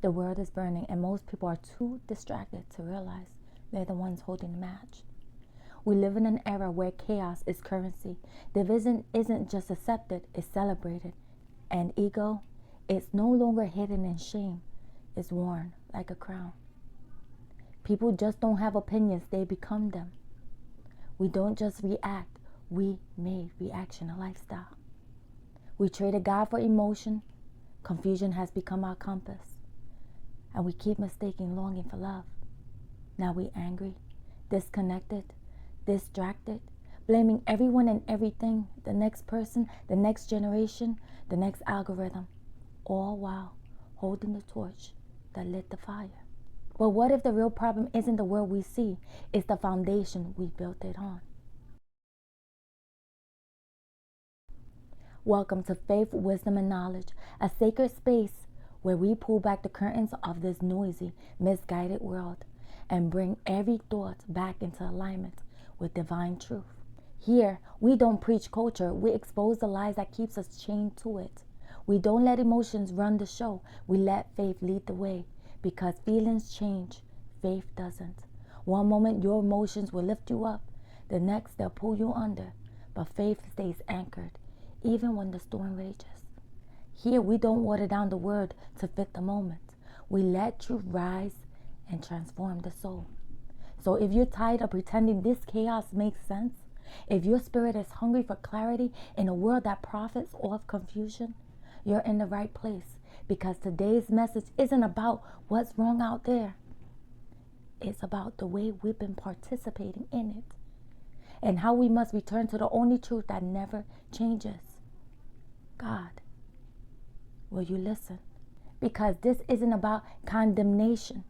The world is burning and most people are too distracted to realize they're the ones holding the match. We live in an era where chaos is currency. Division isn't just accepted, it's celebrated. And ego is no longer hidden in shame, it's worn like a crown. People just don't have opinions, they become them. We don't just react, we made reaction a lifestyle. We traded God for emotion, confusion has become our compass. And we keep mistaking longing for love. Now we angry, disconnected, distracted, blaming everyone and everything, the next person, the next generation, the next algorithm, all while holding the torch that lit the fire. But what if the real problem isn't the world we see, it's the foundation we built it on? Welcome to Faith, Wisdom, and Knowledge, a sacred space where we pull back the curtains of this noisy, misguided world and bring every thought back into alignment with divine truth. Here, we don't preach culture, we expose the lies that keeps us chained to it. We don't let emotions run the show, we let faith lead the way, because feelings change, faith doesn't. One moment your emotions will lift you up, the next they'll pull you under, but faith stays anchored, even when the storm rages. Here, we don't water down the word to fit the moment. We let truth rise and transform the soul. So if you're tired of pretending this chaos makes sense, if your spirit is hungry for clarity in a world that profits off confusion, you're in the right place, because today's message isn't about what's wrong out there. It's about the way we've been participating in it and how we must return to the only truth that never changes. God. Will you listen? Because this isn't about condemnation.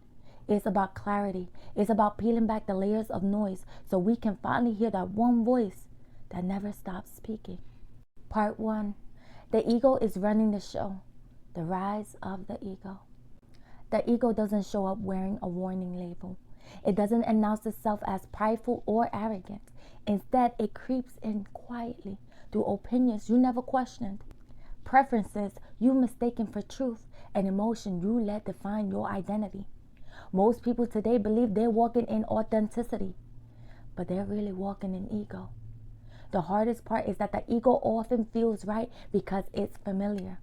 It's about clarity. It's about peeling back the layers of noise so we can finally hear that one voice that never stops speaking. Part 1. The ego is running the show. The rise of the ego. The ego doesn't show up wearing a warning label. It doesn't announce itself as prideful or arrogant. Instead, it creeps in quietly through opinions you never questioned, preferences you mistaken for truth, and emotion you let define your identity. Most people today believe they're walking in authenticity, but they're really walking in ego. The hardest part is that the ego often feels right because it's familiar.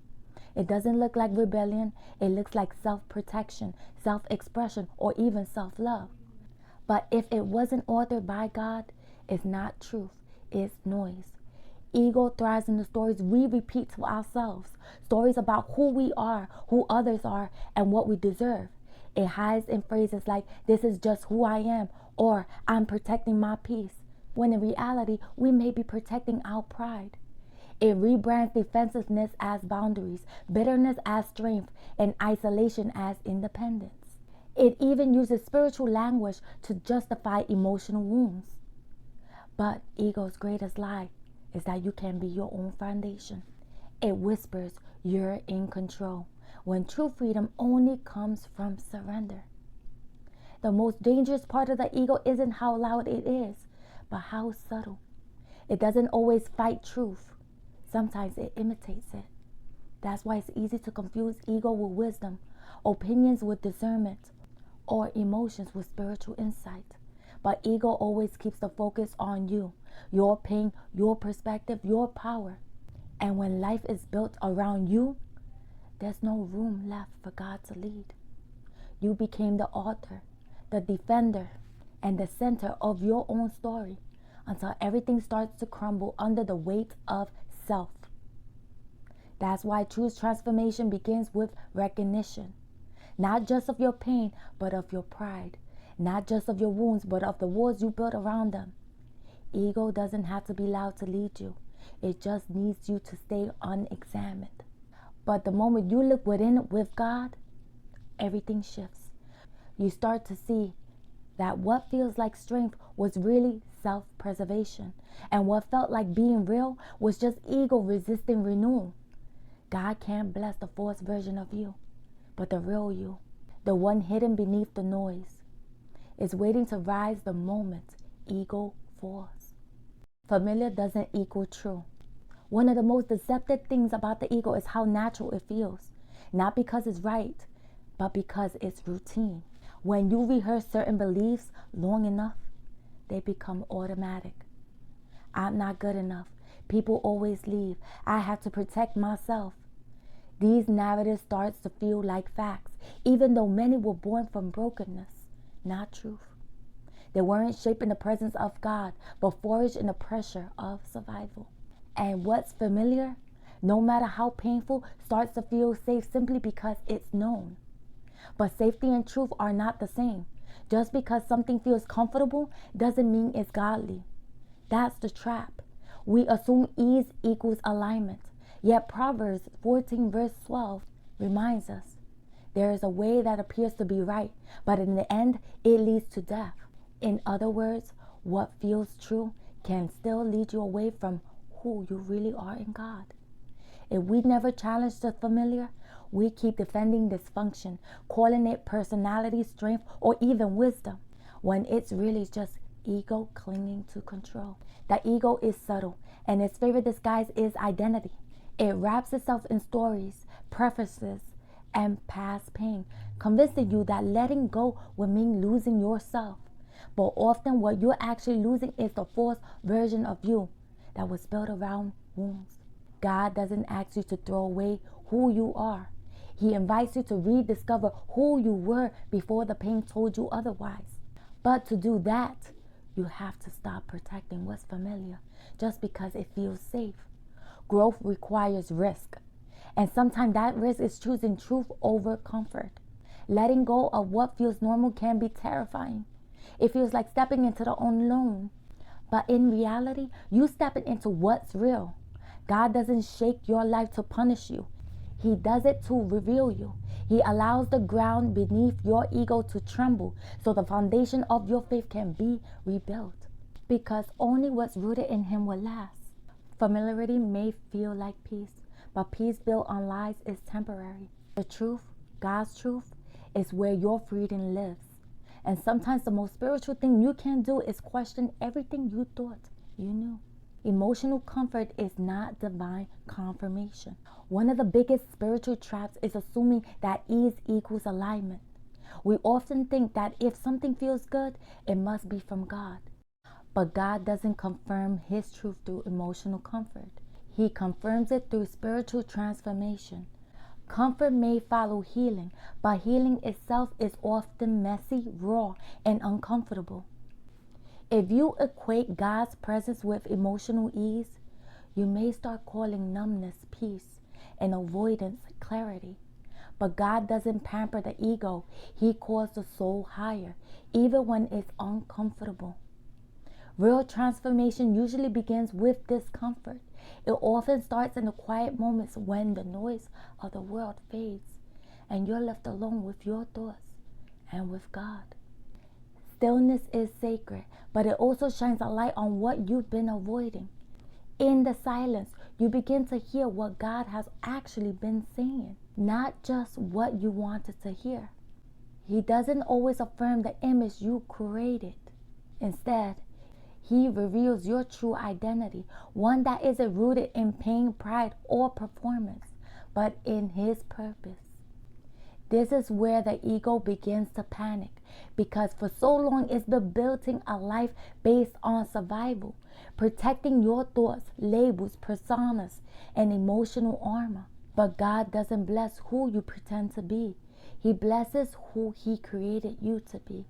It doesn't look like rebellion, it looks like self-protection, self-expression, or even self-love. But if it wasn't authored by God, it's not truth, it's noise. Ego thrives in the stories we repeat to ourselves, stories about who we are, who others are, and what we deserve. It hides in phrases like, this is just who I am, or I'm protecting my peace, when in reality, we may be protecting our pride. It rebrands defensiveness as boundaries, bitterness as strength, and isolation as independence. It even uses spiritual language to justify emotional wounds. But ego's greatest lie is that you can be your own foundation. It whispers you're in control, when true freedom only comes from surrender. The most dangerous part of the ego isn't how loud it is, but how subtle. It doesn't always fight truth. Sometimes it imitates it. That's why it's easy to confuse ego with wisdom, opinions with discernment, or emotions with spiritual insight. But ego always keeps the focus on you, your pain, your perspective, your power. And when life is built around you, there's no room left for God to lead. You became the author, the defender, and the center of your own story until everything starts to crumble under the weight of self. That's why true transformation begins with recognition, not just of your pain, but of your pride. Not just of your wounds, but of the walls you built around them. Ego doesn't have to be loud to lead you. It just needs you to stay unexamined. But the moment you look within with God, everything shifts. You start to see that what feels like strength was really self-preservation. And what felt like being real was just ego resisting renewal. God can't bless the false version of you, but the real you, the one hidden beneath the noise, is waiting to rise the moment ego falls. Familiar doesn't equal true. One of the most deceptive things about the ego is how natural it feels. Not because it's right, but because it's routine. When you rehearse certain beliefs long enough, they become automatic. I'm not good enough. People always leave. I have to protect myself. These narratives start to feel like facts, even though many were born from brokenness, not truth. They weren't shaped in the presence of God, but forged in the pressure of survival. And what's familiar, no matter how painful, starts to feel safe simply because it's known. But safety and truth are not the same. Just because something feels comfortable doesn't mean it's godly. That's the trap. We assume ease equals alignment. Yet Proverbs 14 verse 12 reminds us, there is a way that appears to be right, but in the end, it leads to death. In other words, what feels true can still lead you away from who you really are in God. If we never challenge the familiar, we keep defending dysfunction, calling it personality, strength, or even wisdom, when it's really just ego clinging to control. The ego is subtle, and its favorite disguise is identity. It wraps itself in stories, preferences, and past pain, convincing you that letting go would mean losing yourself. But often what you're actually losing is the false version of you that was built around wounds. God doesn't ask you to throw away who you are. He invites you to rediscover who you were before the pain told you otherwise. But to do that, you have to stop protecting what's familiar just because it feels safe. Growth requires risk. And sometimes that risk is choosing truth over comfort. Letting go of what feels normal can be terrifying. It feels like stepping into the unknown. But in reality, you stepping into what's real. God doesn't shake your life to punish you. He does it to reveal you. He allows the ground beneath your ego to tremble so the foundation of your faith can be rebuilt. Because only what's rooted in Him will last. Familiarity may feel like peace, but peace built on lies is temporary. The truth, God's truth, is where your freedom lives. And sometimes the most spiritual thing you can do is question everything you thought you knew. Emotional comfort is not divine confirmation. One of the biggest spiritual traps is assuming that ease equals alignment. We often think that if something feels good, it must be from God. But God doesn't confirm His truth through emotional comfort. He confirms it through spiritual transformation. Comfort may follow healing, but healing itself is often messy, raw, and uncomfortable. If you equate God's presence with emotional ease, you may start calling numbness peace and avoidance clarity. But God doesn't pamper the ego. He calls the soul higher, even when it's uncomfortable. Real transformation usually begins with discomfort. It often starts in the quiet moments when the noise of the world fades and you're left alone with your thoughts and with God. Stillness is sacred, but it also shines a light on what you've been avoiding. In the silence, you begin to hear what God has actually been saying, not just what you wanted to hear. He doesn't always affirm the image you created. Instead, He reveals your true identity, one that isn't rooted in pain, pride, or performance, but in His purpose. This is where the ego begins to panic, because for so long it's been building a life based on survival, protecting your thoughts, labels, personas, and emotional armor. But God doesn't bless who you pretend to be. He blesses who He created you to be.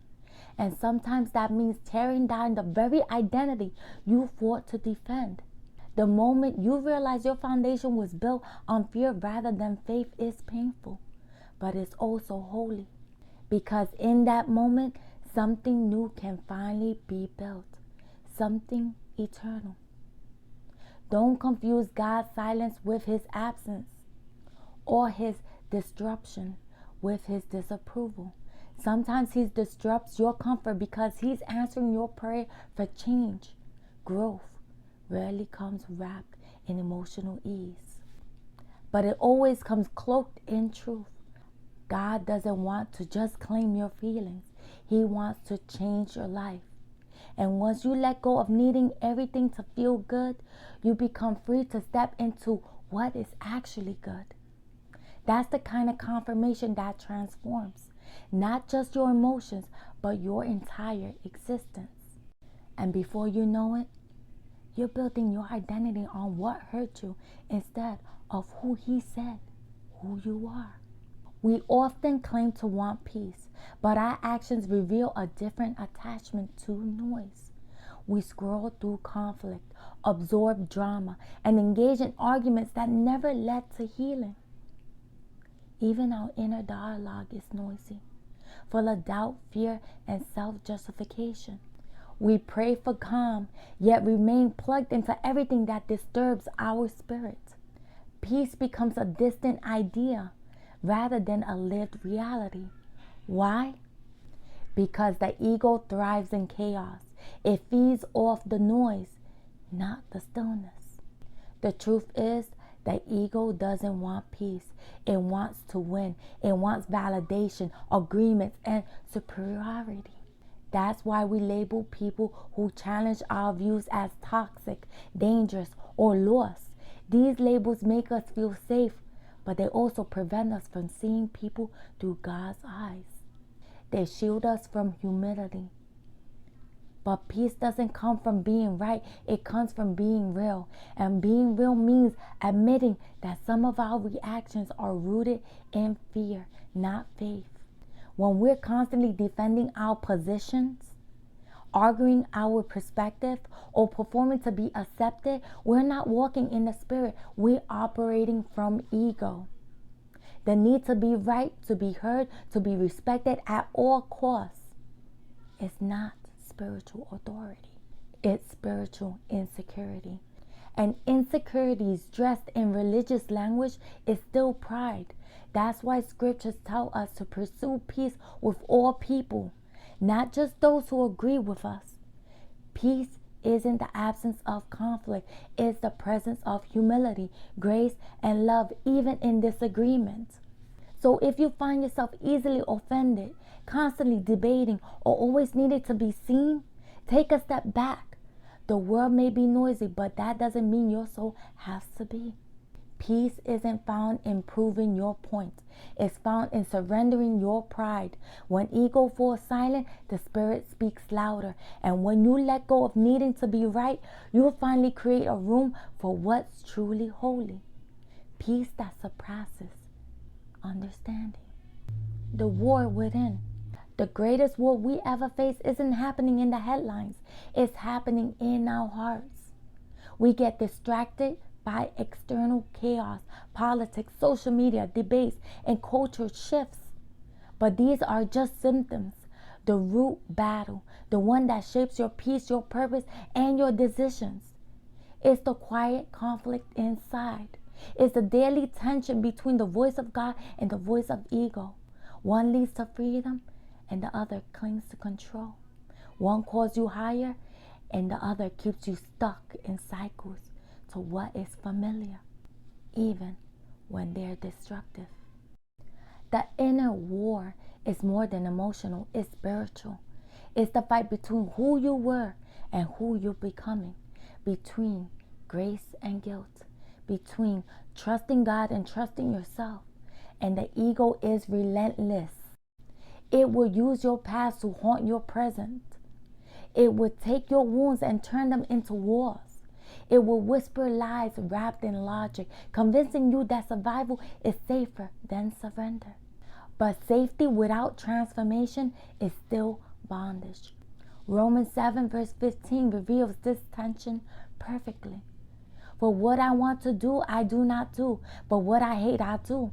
And sometimes that means tearing down the very identity you fought to defend. The moment you realize your foundation was built on fear rather than faith is painful, but it's also holy. Because in that moment, something new can finally be built. Something eternal. Don't confuse God's silence with His absence, or His disruption with His disapproval. Sometimes He disrupts your comfort because He's answering your prayer for change. Growth rarely comes wrapped in emotional ease, but it always comes cloaked in truth. God doesn't want to just claim your feelings. He wants to change your life. And once you let go of needing everything to feel good, you become free to step into what is actually good. That's the kind of confirmation that transforms not just your emotions, but your entire existence. And before you know it, you're building your identity on what hurt you instead of who he said who you are. We often claim to want peace, but our actions reveal a different attachment to noise. We scroll through conflict, absorb drama, and engage in arguments that never led to healing. Even our inner dialogue is noisy, full of doubt, fear, and self-justification. We pray for calm, yet remain plugged into everything that disturbs our spirit. Peace becomes a distant idea rather than a lived reality. Why? Because the ego thrives in chaos. It feeds off the noise, not the stillness. The truth is, the ego doesn't want peace. It wants to win. It wants validation, agreements, and superiority. That's why we label people who challenge our views as toxic, dangerous, or lost. These labels make us feel safe, but they also prevent us from seeing people through God's eyes. They shield us from humility. But peace doesn't come from being right. It comes from being real. And being real means admitting that some of our reactions are rooted in fear, not faith. When we're constantly defending our positions, arguing our perspective, or performing to be accepted, we're not walking in the spirit. We're operating from ego. The need to be right, to be heard, to be respected at all costs is not spiritual authority. It's spiritual insecurity. And insecurities dressed in religious language is still pride. That's why scriptures tell us to pursue peace with all people, not just those who agree with us. Peace isn't the absence of conflict. It's the presence of humility, grace, and love, even in disagreement. So if you find yourself easily offended, constantly debating, or always needing to be seen, take a step back. The world may be noisy, but that doesn't mean your soul has to be. Peace isn't found in proving your point. It's found in surrendering your pride. When ego falls silent, the spirit speaks louder. And when you let go of needing to be right, you'll finally create a room for what's truly holy. Peace that surpasses understanding. The war within. The greatest war we ever face isn't happening in the headlines. It's happening in our hearts. We get distracted by external chaos, politics, social media, debates, and cultural shifts. But these are just symptoms. The root battle, the one that shapes your peace, your purpose, and your decisions. It's the quiet conflict inside. It's the daily tension between the voice of God and the voice of ego. One leads to freedom, and the other clings to control. One calls you higher, and the other keeps you stuck in cycles to what is familiar, even when they're destructive. The inner war is more than emotional, it's spiritual. It's the fight between who you were and who you're becoming, between grace and guilt, between trusting God and trusting yourself. And the ego is relentless. It will use your past to haunt your present. It will take your wounds and turn them into wars. It will whisper lies wrapped in logic, convincing you that survival is safer than surrender. But safety without transformation is still bondage. Romans 7 verse 15 reveals this tension perfectly. For what I want to do, I do not do, but what I hate, I do.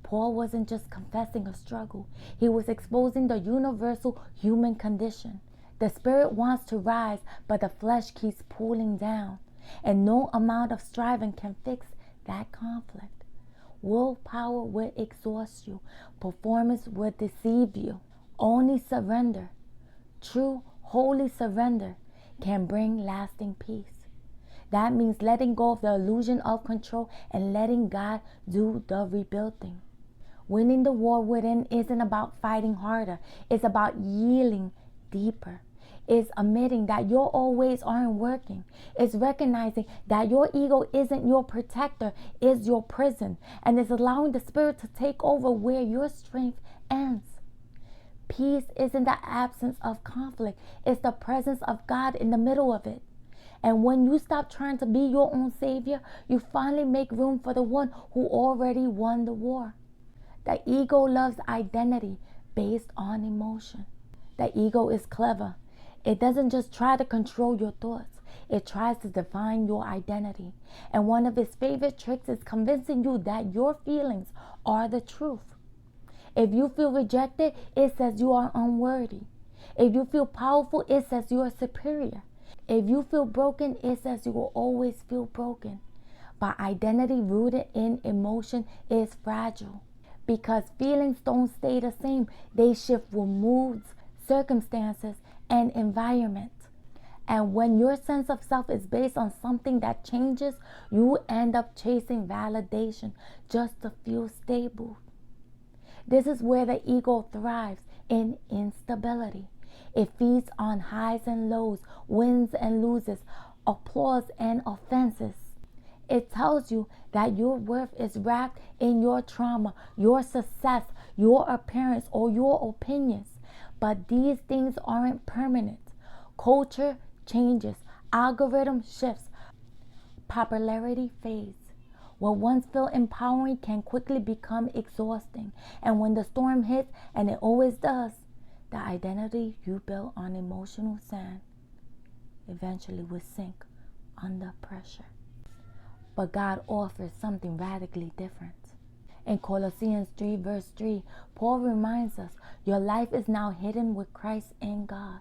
Paul wasn't just confessing a struggle. He was exposing the universal human condition. The spirit wants to rise, but the flesh keeps pulling down. And no amount of striving can fix that conflict. Willpower will exhaust you. Performance will deceive you. Only surrender, true, holy surrender, can bring lasting peace. That means letting go of the illusion of control and letting God do the rebuilding. Winning the war within isn't about fighting harder. It's about yielding deeper. It's admitting that your old ways aren't working. It's recognizing that your ego isn't your protector, it's your prison. And it's allowing the Spirit to take over where your strength ends. Peace isn't the absence of conflict. It's the presence of God in the middle of it. And when you stop trying to be your own savior, you finally make room for the one who already won the war. The ego loves identity based on emotion. The ego is clever. It doesn't just try to control your thoughts. It tries to define your identity. And one of its favorite tricks is convincing you that your feelings are the truth. If you feel rejected, it says you are unworthy. If you feel powerful, it says you are superior. If you feel broken, it says you will always feel broken. But identity rooted in emotion is fragile, because feelings don't stay the same. They shift with moods, circumstances, and environment. And when your sense of self is based on something that changes, you end up chasing validation just to feel stable. This is where the ego thrives, in instability. It feeds on highs and lows, wins and loses, applause and offenses. It tells you that your worth is wrapped in your trauma, your success, your appearance, or your opinions. But these things aren't permanent. Culture changes, algorithm shifts, popularity fades. What once felt empowering can quickly become exhausting. And when the storm hits, and it always does, the identity you built on emotional sand eventually will sink under pressure. But God offers something radically different. In Colossians 3 verse 3, Paul reminds us, your life is now hidden with Christ in God.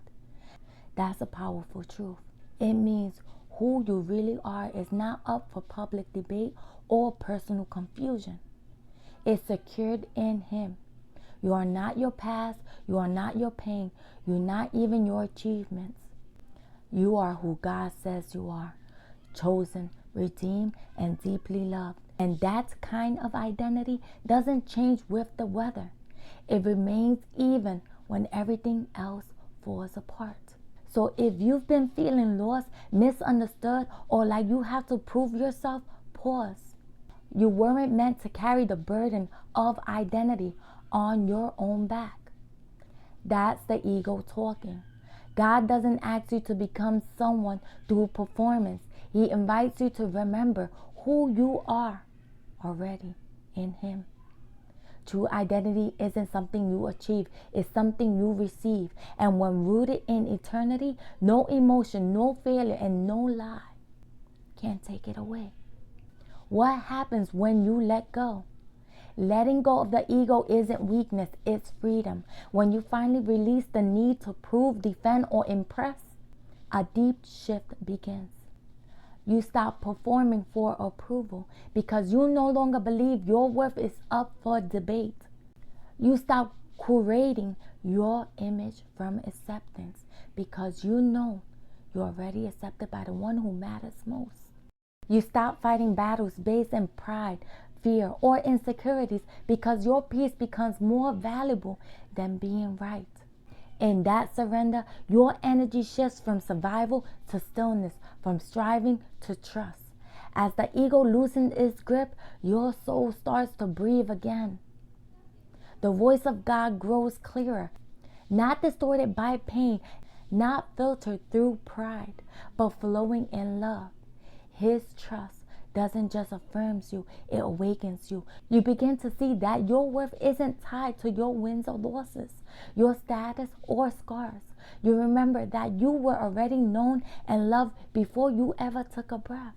That's a powerful truth. It means who you really are is not up for public debate or personal confusion. It's secured in Him. You are not your past. You are not your pain. You're not even your achievements. You are who God says you are. Chosen, redeemed, and deeply loved. And that kind of identity doesn't change with the weather. It remains even when everything else falls apart. So if you've been feeling lost, misunderstood, or like you have to prove yourself, pause. You weren't meant to carry the burden of identity on your own back. That's the ego talking. God doesn't ask you to become someone through performance. He invites you to remember who you are already in Him. True identity isn't something you achieve, it's something you receive. And when rooted in eternity, no emotion, no failure, and no lie can take it away. What happens when you let go? Letting go of the ego isn't weakness, it's freedom. When you finally release the need to prove, defend, or impress, a deep shift begins. You stop performing for approval because you no longer believe your worth is up for debate. You stop curating your image from acceptance because you know you're already accepted by the one who matters most. You stop fighting battles based in pride, fear, or insecurities because your peace becomes more valuable than being right. In that surrender, your energy shifts from survival to stillness, from striving to trust. As the ego loosens its grip, your soul starts to breathe again. The voice of God grows clearer, not distorted by pain, not filtered through pride, but flowing in love. His trust doesn't just affirm you, it awakens you. You begin to see that your worth isn't tied to your wins or losses, your status or scars. You remember that you were already known and loved before you ever took a breath.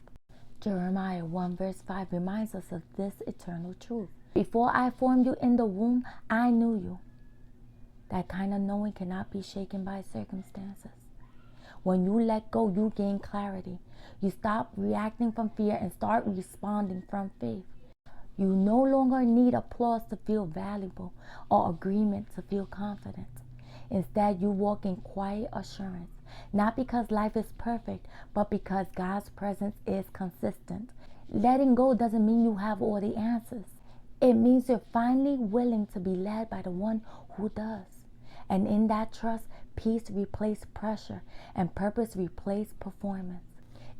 Jeremiah 1 verse 5 reminds us of this eternal truth. Before I formed you in the womb, I knew you. That kind of knowing cannot be shaken by circumstances. When you let go, you gain clarity. You stop reacting from fear and start responding from faith. You no longer need applause to feel valuable or agreement to feel confident. Instead, you walk in quiet assurance, not because life is perfect, but because God's presence is consistent. Letting go doesn't mean you have all the answers. It means you're finally willing to be led by the one who does. And in that trust, peace replaced pressure and purpose replaced performance.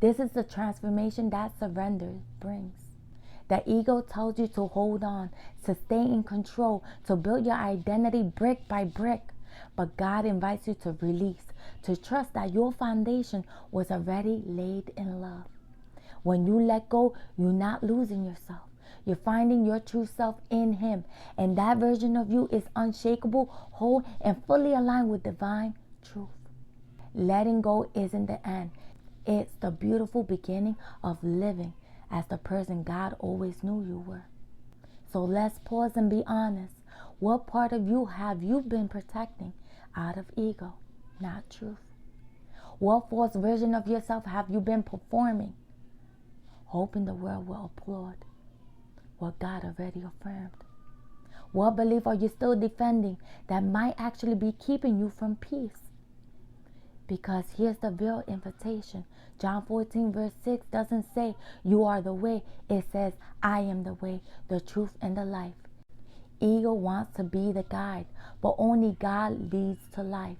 This is the transformation that surrender brings. The ego tells you to hold on, to stay in control, to build your identity brick by brick. But God invites you to release, to trust that your foundation was already laid in love. When you let go, you're not losing yourself. You're finding your true self in Him. And that version of you is unshakable, whole, and fully aligned with divine truth. Letting go isn't the end. It's the beautiful beginning of living as the person God always knew you were. So let's pause and be honest. What part of you have you been protecting out of ego, not truth? What false version of yourself have you been performing, hoping the world will applaud what God already affirmed? What belief are you still defending that might actually be keeping you from peace? Because here's the real invitation. John 14 verse 6 doesn't say you are the way. It says I am the way, the truth, and the life. Ego wants to be the guide, but only God leads to life.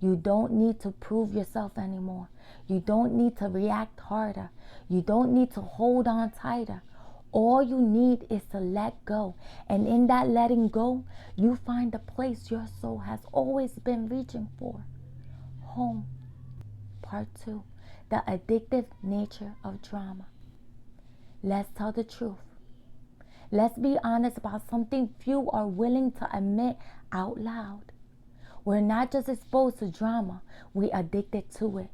You don't need to prove yourself anymore. You don't need to react harder. You don't need to hold on tighter. All you need is to let go. And in that letting go, you find the place your soul has always been reaching for. Home. Part 2. The addictive nature of drama. Let's tell the truth. Let's be honest about something few are willing to admit out loud. We're not just exposed to drama, we're addicted to it.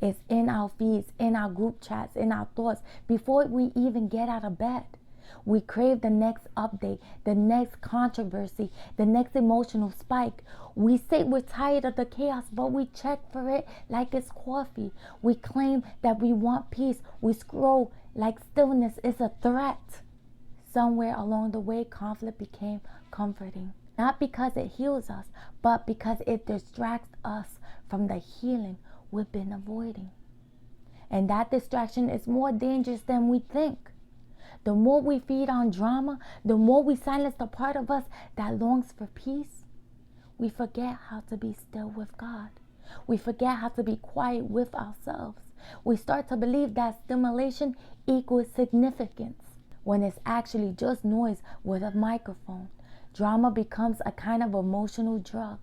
It's in our feeds, in our group chats, in our thoughts, before we even get out of bed. We crave the next update, the next controversy, the next emotional spike. We say we're tired of the chaos, but we check for it like it's coffee. We claim that we want peace. We scroll like stillness is a threat. Somewhere along the way, conflict became comforting. Not because it heals us, but because it distracts us from the healing we've been avoiding. And that distraction is more dangerous than we think. The more we feed on drama, the more we silence the part of us that longs for peace. We forget how to be still with God. We forget how to be quiet with ourselves. We start to believe that stimulation equals significance, when it's actually just noise with a microphone. Drama becomes a kind of emotional drug.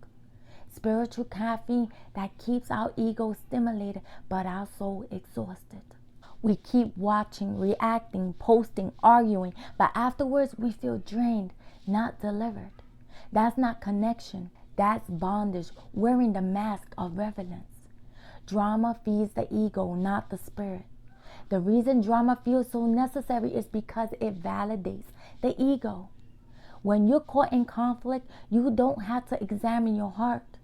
Spiritual caffeine that keeps our ego stimulated but our soul exhausted. We keep watching, reacting, posting, arguing, but afterwards we feel drained, not delivered. That's not connection. That's bondage, wearing the mask of relevance. Drama feeds the ego, not the spirit. The reason drama feels so necessary is because it validates the ego. When you're caught in conflict, you don't have to examine your heart.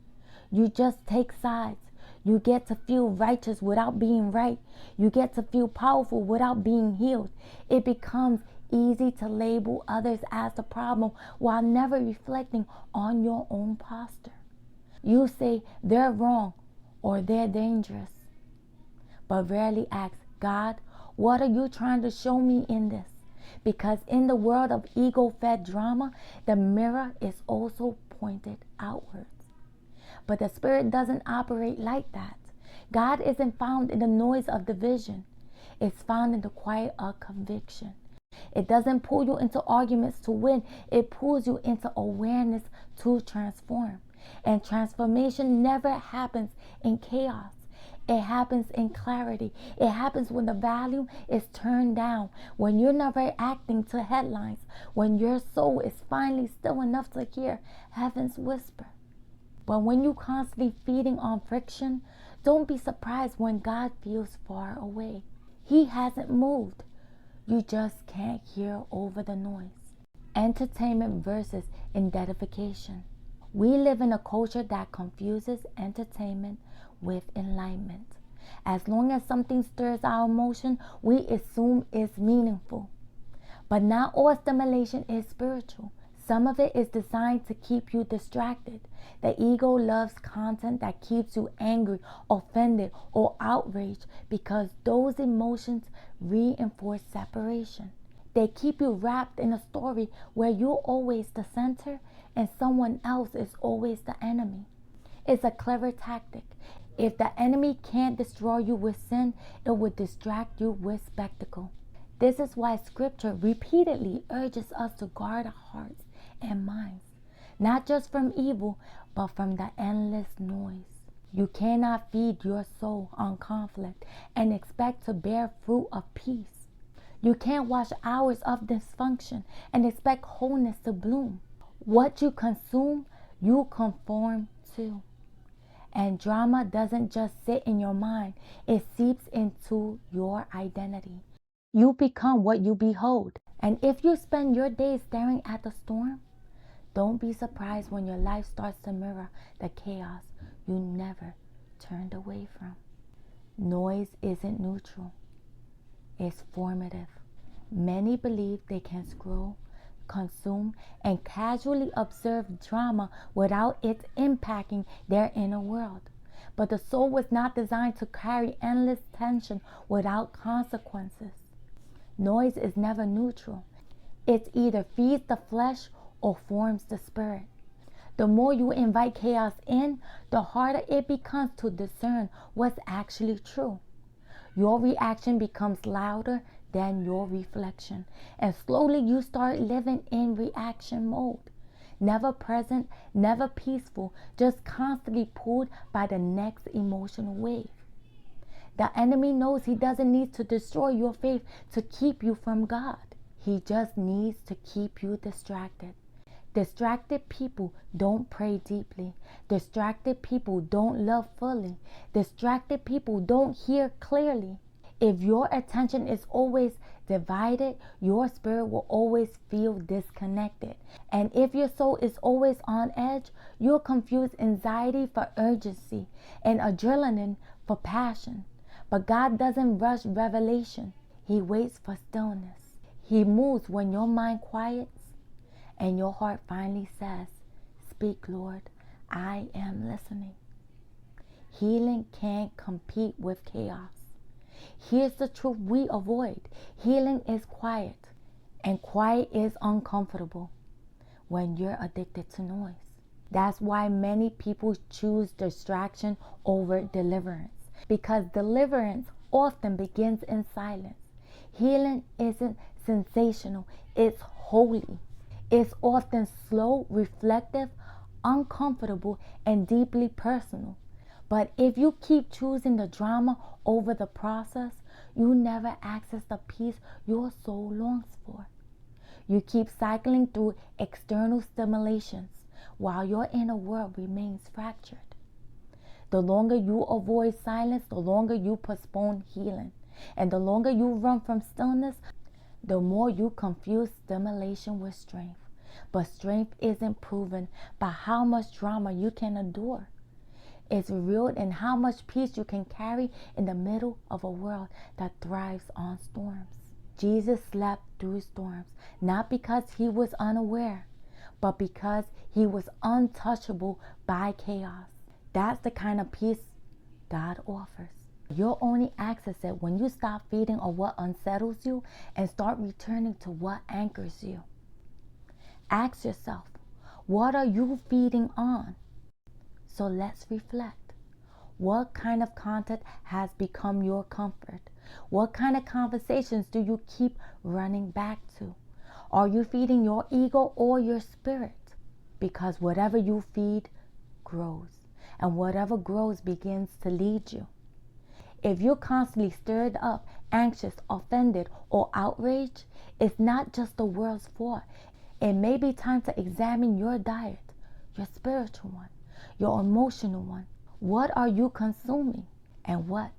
You just take sides. You get to feel righteous without being right. You get to feel powerful without being healed. It becomes easy to label others as the problem while never reflecting on your own posture. You say they're wrong or they're dangerous, but rarely ask, God, what are you trying to show me in this? Because in the world of ego-fed drama, the mirror is also pointed outwards. But the spirit doesn't operate like that. God isn't found in the noise of division. It's found in the quiet of conviction. It doesn't pull you into arguments to win. It pulls you into awareness to transform. And transformation never happens in chaos. It happens in clarity. It happens when the volume is turned down, when you're not reacting to headlines, when your soul is finally still enough to hear heaven's whisper. But when you're constantly feeding on friction, don't be surprised when God feels far away. He hasn't moved. You just can't hear over the noise. Entertainment versus indeification. We live in a culture that confuses entertainment with enlightenment. As long as something stirs our emotion, we assume it's meaningful. But not all stimulation is spiritual. Some of it is designed to keep you distracted. The ego loves content that keeps you angry, offended, or outraged because those emotions reinforce separation. They keep you wrapped in a story where you're always the center and someone else is always the enemy. It's a clever tactic. If the enemy can't destroy you with sin, it will distract you with spectacle. This is why Scripture repeatedly urges us to guard our hearts and minds, not just from evil, but from the endless noise. You cannot feed your soul on conflict and expect to bear fruit of peace. You can't watch hours of dysfunction and expect wholeness to bloom. What you consume, you conform to. And drama doesn't just sit in your mind, it seeps into your identity. You become what you behold. And if you spend your days staring at the storm, don't be surprised when your life starts to mirror the chaos you never turned away from. Noise isn't neutral, it's formative. Many believe they can scroll, consume, and casually observe drama without it impacting their inner world. But the soul was not designed to carry endless tension without consequences. Noise is never neutral. It either feeds the flesh or forms the spirit. The more you invite chaos in, the harder it becomes to discern what's actually true. Your reaction becomes louder than your reflection, and slowly you start living in reaction mode. Never present, never peaceful, just constantly pulled by the next emotional wave. The enemy knows he doesn't need to destroy your faith to keep you from God. He just needs to keep you distracted. Distracted people don't pray deeply. Distracted people don't love fully. Distracted people don't hear clearly. If your attention is always divided, your spirit will always feel disconnected. And if your soul is always on edge, you'll confuse anxiety for urgency and adrenaline for passion. But God doesn't rush revelation. He waits for stillness. He moves when your mind quiets and your heart finally says, "Speak, Lord, I am listening." Healing can't compete with chaos. Here's the truth we avoid. Healing is quiet, and quiet is uncomfortable when you're addicted to noise. That's why many people choose distraction over deliverance, because deliverance often begins in silence. Healing isn't sensational, it's holy. It's often slow, reflective, uncomfortable, and deeply personal. But if you keep choosing the drama over the process, you never access the peace your soul longs for. You keep cycling through external stimulations while your inner world remains fractured. The longer you avoid silence, the longer you postpone healing. And the longer you run from stillness, the more you confuse stimulation with strength. But strength isn't proven by how much drama you can endure. It's revealed in how much peace you can carry in the middle of a world that thrives on storms. Jesus slept through storms, not because he was unaware, but because he was untouchable by chaos. That's the kind of peace God offers. You'll only access it when you stop feeding on what unsettles you and start returning to what anchors you. Ask yourself, what are you feeding on? So let's reflect. What kind of content has become your comfort? What kind of conversations do you keep running back to? Are you feeding your ego or your spirit? Because whatever you feed grows, and whatever grows begins to lead you. If you're constantly stirred up, anxious, offended, or outraged, it's not just the world's fault. It may be time to examine your diet, your spiritual one, your emotional one. What are you consuming, and what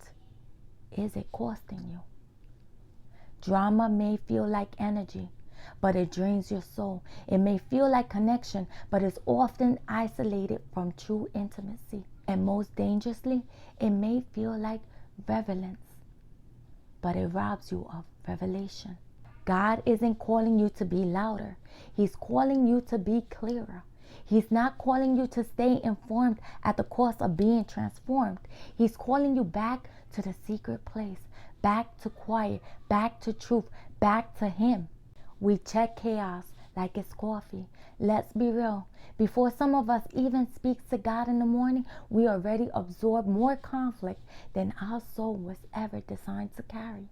is it costing you? Drama may feel like energy, but it drains your soul. It may feel like connection, but it's often isolated from true intimacy. And most dangerously, it may feel like relevance, but it robs you of revelation. God isn't calling you to be louder. He's calling you to be clearer. He's not calling you to stay informed at the cost of being transformed. He's calling you back to the secret place, back to quiet, back to truth, back to Him. We check chaos like it's coffee. Let's be real. Before some of us even speaks to God in the morning, we already absorb more conflict than our soul was ever designed to carry.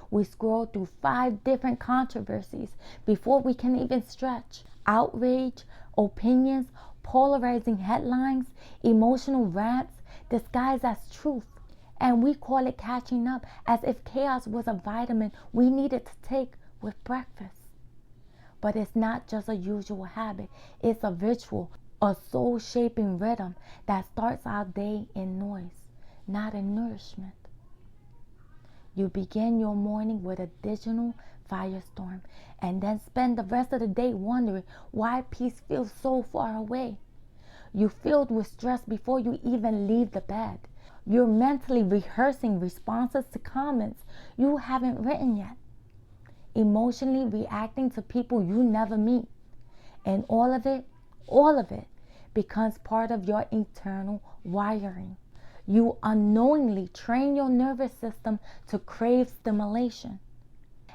We scroll through 5 different controversies before we can even stretch. Outrage, opinions, polarizing headlines, emotional rants disguised as truth. And we call it catching up, as if chaos was a vitamin we needed to take with breakfast. But it's not just a usual habit. It's a ritual, a soul-shaping rhythm that starts our day in noise, not in nourishment. You begin your morning with a digital firestorm and then spend the rest of the day wondering why peace feels so far away. You're filled with stress before you even leave the bed. You're mentally rehearsing responses to comments you haven't written yet. Emotionally reacting to people you never meet. And all of it becomes part of your internal wiring. You unknowingly train your nervous system to crave stimulation.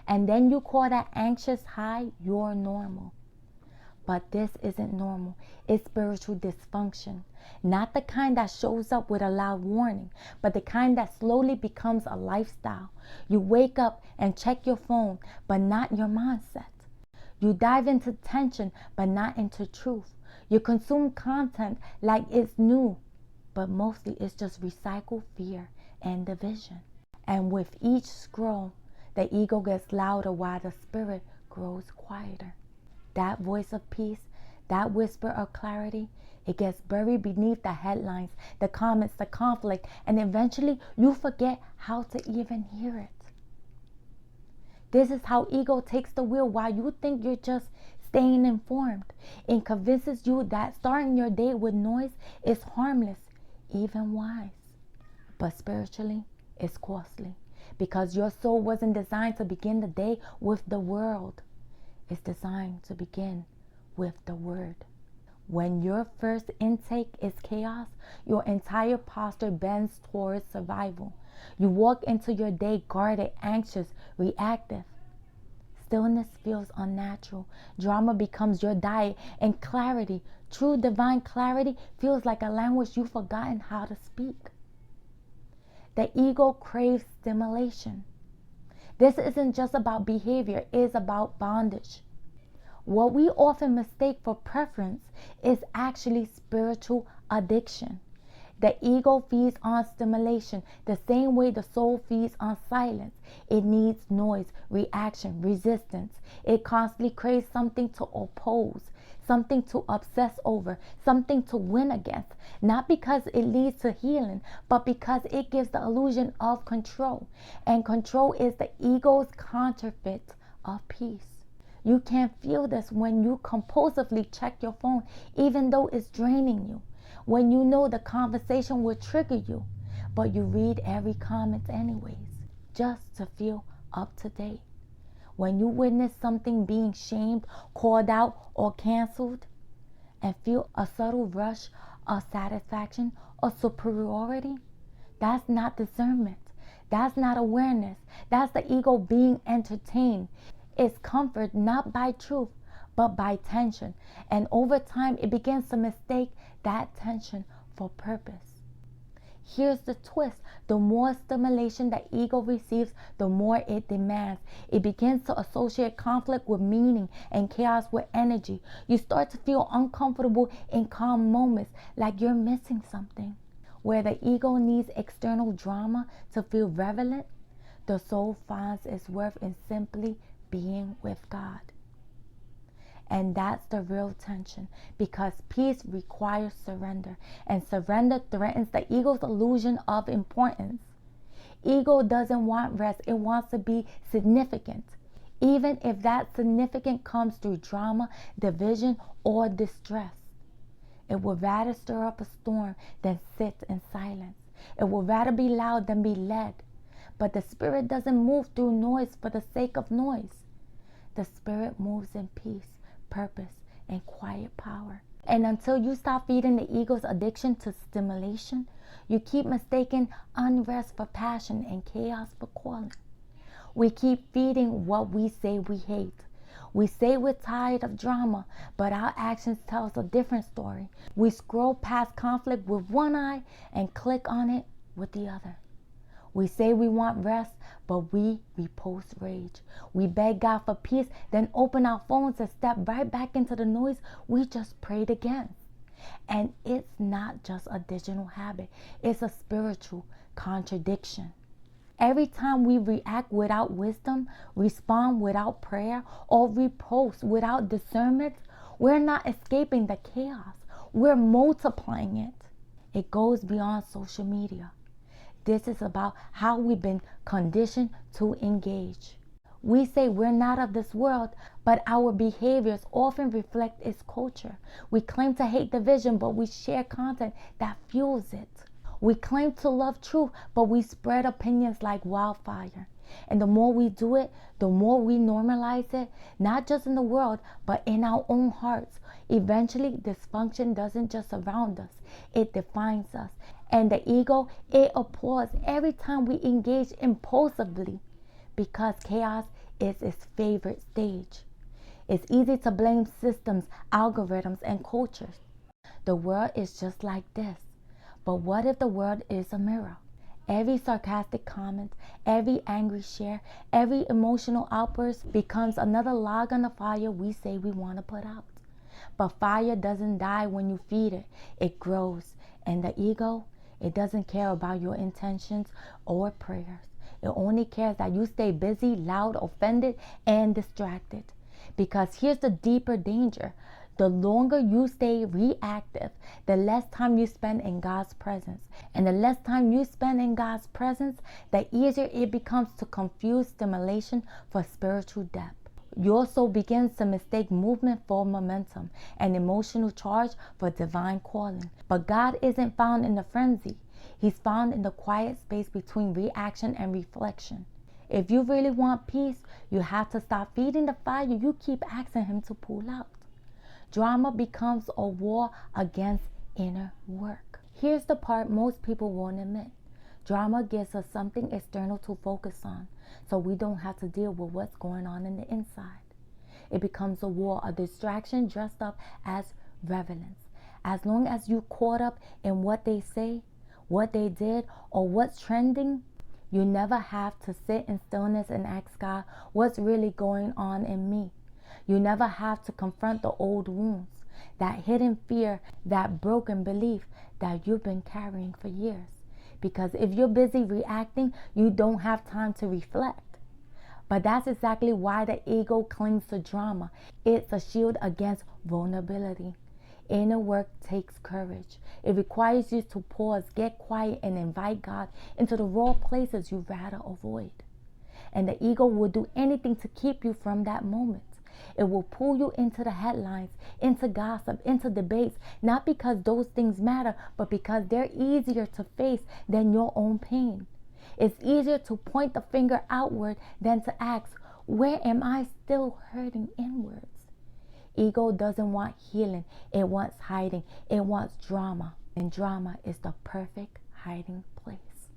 And then you call that anxious high your normal. But this isn't normal. It's spiritual dysfunction. Not the kind that shows up with a loud warning, but the kind that slowly becomes a lifestyle. You wake up and check your phone, but not your mindset. You dive into tension, but not into truth. You consume content like it's new, but mostly it's just recycled fear and division. And with each scroll, the ego gets louder while the spirit grows quieter. That voice of peace, that whisper of clarity, it gets buried beneath the headlines, the comments, the conflict, and eventually you forget how to even hear it. This is how ego takes the wheel while you think you're just staying informed. It convinces you that starting your day with noise is harmless, even wise. But spiritually, it's costly because your soul wasn't designed to begin the day with the world. It's designed to begin with the word. When your first intake is chaos, your entire posture bends towards survival. You walk into your day guarded, anxious, reactive. Stillness feels unnatural. Drama becomes your diet, and clarity, true divine clarity, feels like a language you've forgotten how to speak. The ego craves stimulation. This isn't just about behavior, it's about bondage. What we often mistake for preference is actually spiritual addiction. The ego feeds on stimulation the same way the soul feeds on silence. It needs noise, reaction, resistance. It constantly craves something to oppose, something to obsess over, something to win against. Not because it leads to healing, but because it gives the illusion of control. And control is the ego's counterfeit of peace. You can't feel this when you compulsively check your phone, even though it's draining you. When you know the conversation will trigger you, but you read every comment anyways, just to feel up to date. When you witness something being shamed, called out, or canceled, and feel a subtle rush of satisfaction or superiority, that's not discernment. That's not awareness. That's the ego being entertained. It's comfort not by truth, but by tension. And over time, it begins to mistake that tension for purpose. Here's the twist. The more stimulation the ego receives, the more it demands. It begins to associate conflict with meaning and chaos with energy. You start to feel uncomfortable in calm moments, like you're missing something. Where the ego needs external drama to feel relevant, the soul finds its worth in simply being with God. And that's the real tension, because peace requires surrender, and surrender threatens the ego's illusion of importance. Ego doesn't want rest, it wants to be significant, even if that significance comes through drama, division, or distress. It would rather stir up a storm than sit in silence. It would rather be loud than be led. But the spirit doesn't move through noise for the sake of noise. The spirit moves in peace, purpose, and quiet power. And until you stop feeding the ego's addiction to stimulation, you keep mistaking unrest for passion and chaos for calling. We keep feeding what we say we hate. We say we're tired of drama, but our actions tell us a different story. We scroll past conflict with one eye and click on it with the other. We say we want rest, but we repost rage. We beg God for peace, then open our phones and step right back into the noise we just prayed against. And it's not just a digital habit, it's a spiritual contradiction. Every time we react without wisdom, respond without prayer, or repost without discernment, we're not escaping the chaos, we're multiplying it. It goes beyond social media. This is about how we've been conditioned to engage. We say we're not of this world, but our behaviors often reflect its culture. We claim to hate division, but we share content that fuels it. We claim to love truth, but we spread opinions like wildfire. And the more we do it, the more we normalize it, not just in the world, but in our own hearts. Eventually, dysfunction doesn't just surround us, it defines us. And the ego, it applauds every time we engage impulsively because chaos is its favorite stage. It's easy to blame systems, algorithms, and cultures. The world is just like this. But what if the world is a mirror? Every sarcastic comment, every angry share, every emotional outburst becomes another log on the fire we say we want to put out. But fire doesn't die when you feed it. It grows. And the ego, it doesn't care about your intentions or prayers. It only cares that you stay busy, loud, offended, and distracted. Because here's the deeper danger. The longer you stay reactive, the less time you spend in God's presence. And the less time you spend in God's presence, the easier it becomes to confuse stimulation for spiritual depth. Your soul begins to mistake movement for momentum and emotional charge for divine calling. But God isn't found in the frenzy. He's found in the quiet space between reaction and reflection. If you really want peace, you have to stop feeding the fire you keep asking Him to pull out. Drama becomes a war against inner work. Here's the part most people won't admit. Drama gives us something external to focus on, so we don't have to deal with what's going on in the inside. It becomes a war, a distraction dressed up as relevance. As long as you caught up in what they say, what they did, or what's trending, you never have to sit in stillness and ask God, what's really going on in me? You never have to confront the old wounds, that hidden fear, that broken belief that you've been carrying for years. Because if you're busy reacting, you don't have time to reflect. But that's exactly why the ego clings to drama. It's a shield against vulnerability. Inner work takes courage. It requires you to pause, get quiet, and invite God into the raw places you'd rather avoid. And the ego will do anything to keep you from that moment. It will pull you into the headlines, into gossip, into debates, not because those things matter, but because they're easier to face than your own pain. It's easier to point the finger outward than to ask, where am I still hurting inwards? Ego doesn't want healing. It wants hiding. It wants drama. And drama is the perfect hiding place.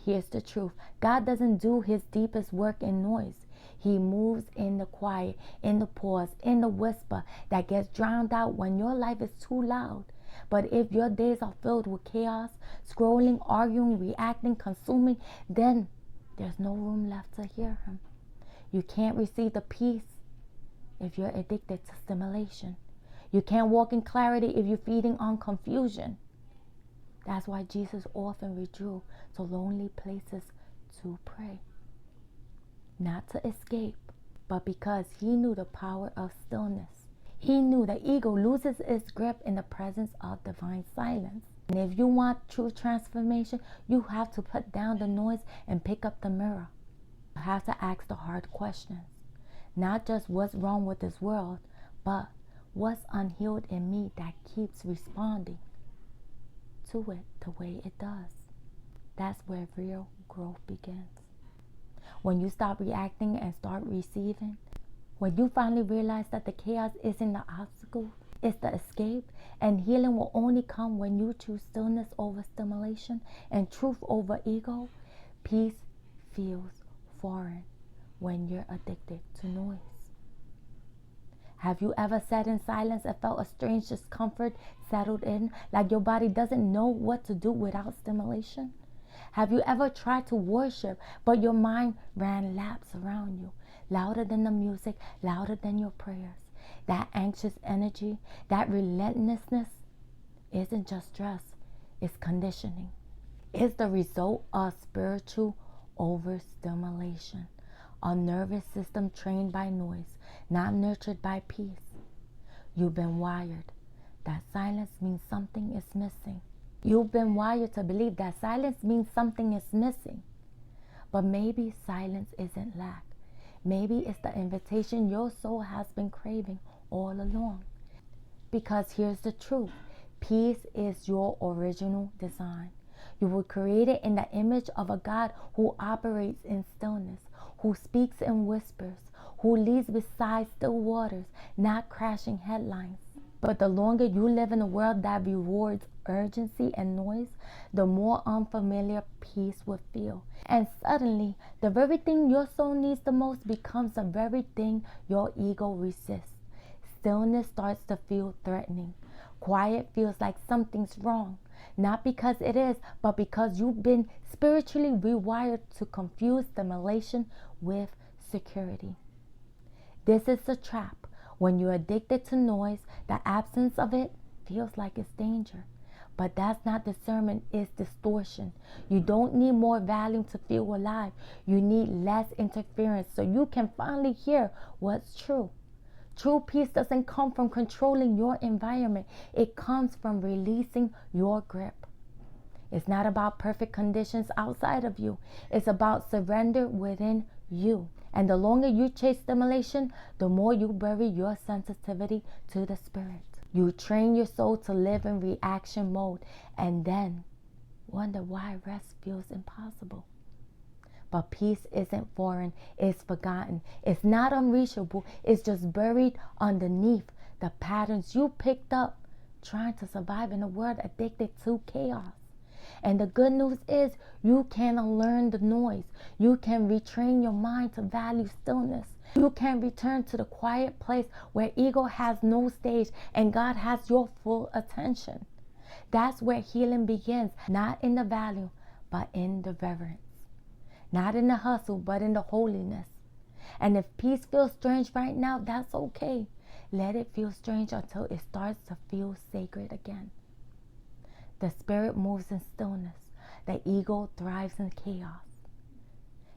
Here's the truth. God doesn't do His deepest work in noise. He moves in the quiet, in the pause, in the whisper that gets drowned out when your life is too loud. But if your days are filled with chaos, scrolling, arguing, reacting, consuming, then there's no room left to hear Him. You can't receive the peace if you're addicted to stimulation. You can't walk in clarity if you're feeding on confusion. That's why Jesus often withdrew to lonely places to pray. Not to escape, but because He knew the power of stillness. He knew the ego loses its grip in the presence of divine silence. And if you want true transformation, you have to put down the noise and pick up the mirror. You have to ask the hard questions. Not just what's wrong with this world, but what's unhealed in me that keeps responding to it the way it does. That's where real growth begins. When you stop reacting and start receiving, when you finally realize that the chaos isn't the obstacle, it's the escape, and healing will only come when you choose stillness over stimulation and truth over ego, peace feels foreign when you're addicted to noise. Have you ever sat in silence and felt a strange discomfort settled in, like your body doesn't know what to do without stimulation? Have you ever tried to worship, but your mind ran laps around you, louder than the music, louder than your prayers? That anxious energy, that relentlessness isn't just stress, it's conditioning. It's the result of spiritual overstimulation, a nervous system trained by noise, not nurtured by peace. You've been wired that silence means something is missing. You've been wired to believe that silence means something is missing. But maybe silence isn't lack. Maybe it's the invitation your soul has been craving all along. Because here's the truth. Peace is your original design. You were created in the image of a God who operates in stillness, who speaks in whispers, who leads beside still waters, not crashing headlines. But the longer you live in a world that rewards urgency and noise, the more unfamiliar peace will feel. And suddenly, the very thing your soul needs the most becomes the very thing your ego resists. Stillness starts to feel threatening. Quiet feels like something's wrong. Not because it is, but because you've been spiritually rewired to confuse stimulation with security. This is the trap. When you're addicted to noise, the absence of it feels like it's danger. But that's not discernment, it's distortion. You don't need more volume to feel alive. You need less interference so you can finally hear what's true. True peace doesn't come from controlling your environment. It comes from releasing your grip. It's not about perfect conditions outside of you. It's about surrender within you. And the longer you chase stimulation, the more you bury your sensitivity to the spirit. You train your soul to live in reaction mode and then wonder why rest feels impossible. But peace isn't foreign, it's forgotten. It's not unreachable, it's just buried underneath the patterns you picked up trying to survive in a world addicted to chaos. And the good news is you can unlearn the noise. You can retrain your mind to value stillness. You can return to the quiet place where ego has no stage and God has your full attention. That's where healing begins, not in the value, but in the reverence. Not in the hustle, but in the holiness. And if peace feels strange right now, that's okay. Let it feel strange until it starts to feel sacred again. The spirit moves in stillness. The ego thrives in chaos.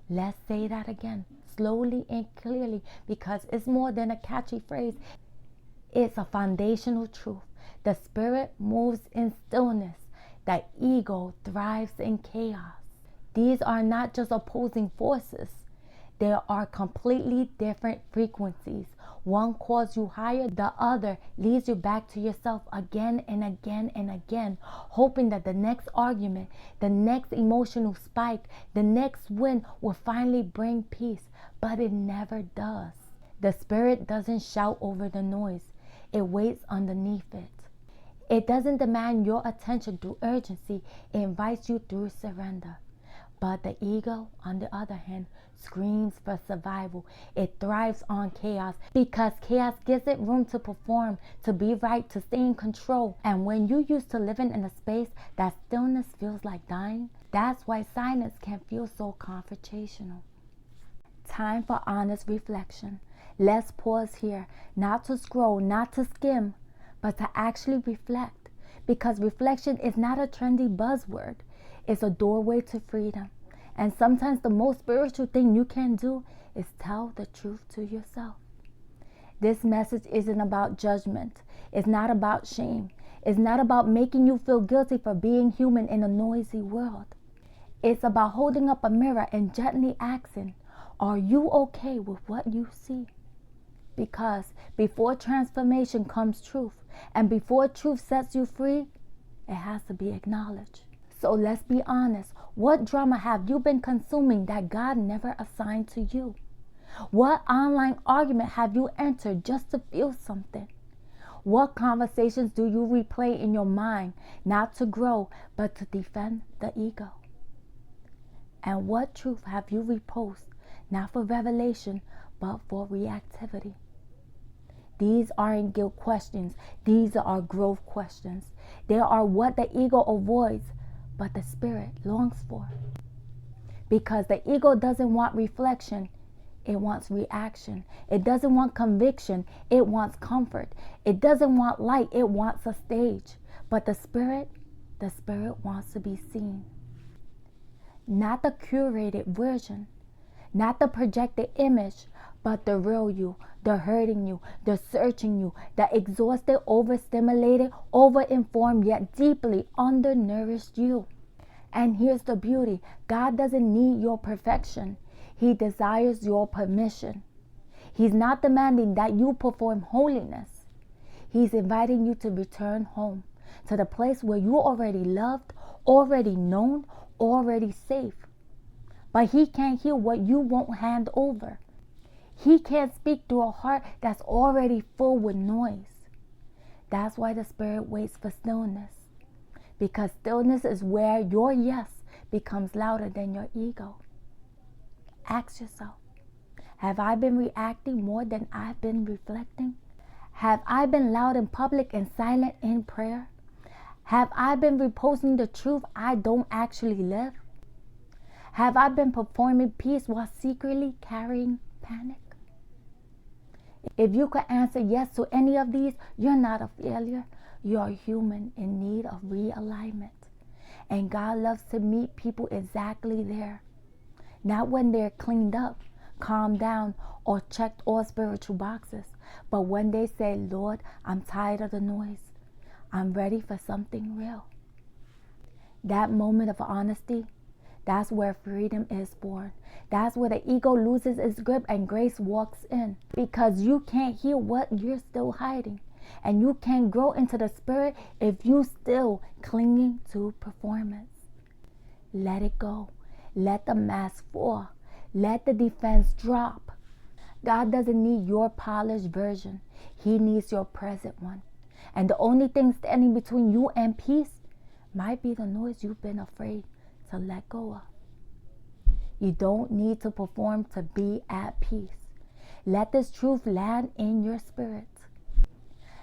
Let's say that again, slowly and clearly, because it's more than a catchy phrase. It's a foundational truth. The spirit moves in stillness. The ego thrives in chaos. These are not just opposing forces. They are completely different frequencies. One calls you higher, the other leads you back to yourself again and again and again, hoping that the next argument, the next emotional spike, the next win will finally bring peace. But it never does. The spirit doesn't shout over the noise. It waits underneath it. It doesn't demand your attention through urgency. It invites you through surrender. But the ego, on the other hand, screams for survival. It thrives on chaos because chaos gives it room to perform, to be right, to stay in control. And when you're used to living in a space that stillness feels like dying, that's why silence can feel so confrontational. Time for honest reflection. Let's pause here, not to scroll, not to skim, but to actually reflect. Because reflection is not a trendy buzzword. It's a doorway to freedom. And sometimes the most spiritual thing you can do is tell the truth to yourself. This message isn't about judgment. It's not about shame. It's not about making you feel guilty for being human in a noisy world. It's about holding up a mirror and gently asking, are you okay with what you see? Because before transformation comes truth, and before truth sets you free, it has to be acknowledged. So let's be honest. What drama have you been consuming that God never assigned to you? What online argument have you entered just to feel something? What conversations do you replay in your mind, not to grow, but to defend the ego? And what truth have you reposted, not for revelation, but for reactivity? These aren't guilt questions. These are growth questions. They are what the ego avoids, but the spirit longs for. Because the ego doesn't want reflection, it wants reaction. It doesn't want conviction, it wants comfort. It doesn't want light, it wants a stage. But the spirit wants to be seen. Not the curated version, not the projected image, but the real you, the hurting you, the searching you, the exhausted, overstimulated, overinformed, yet deeply undernourished you. And here's the beauty. God doesn't need your perfection. He desires your permission. He's not demanding that you perform holiness. He's inviting you to return home, to the place where you already loved, already known, already safe. But he can't heal what you won't hand over. He can't speak to a heart that's already full with noise. That's why the spirit waits for stillness. Because stillness is where your yes becomes louder than your ego. Ask yourself, have I been reacting more than I've been reflecting? Have I been loud in public and silent in prayer? Have I been reposing the truth I don't actually live? Have I been performing peace while secretly carrying panic? If you could answer yes to any of these, you're not a failure. You're a human in need of realignment. And God loves to meet people exactly there. Not when they're cleaned up, calmed down, or checked all spiritual boxes, but when they say, Lord, I'm tired of the noise. I'm ready for something real. That moment of honesty, that's where freedom is born. That's where the ego loses its grip and grace walks in. Because you can't heal what you're still hiding. And you can't grow into the spirit if you still clinging to performance. Let it go. Let the mask fall. Let the defense drop. God doesn't need your polished version. He needs your present one. And the only thing standing between you and peace might be the noise you've been afraid to let go of. You don't need to perform to be at peace. Let this truth land in your spirit.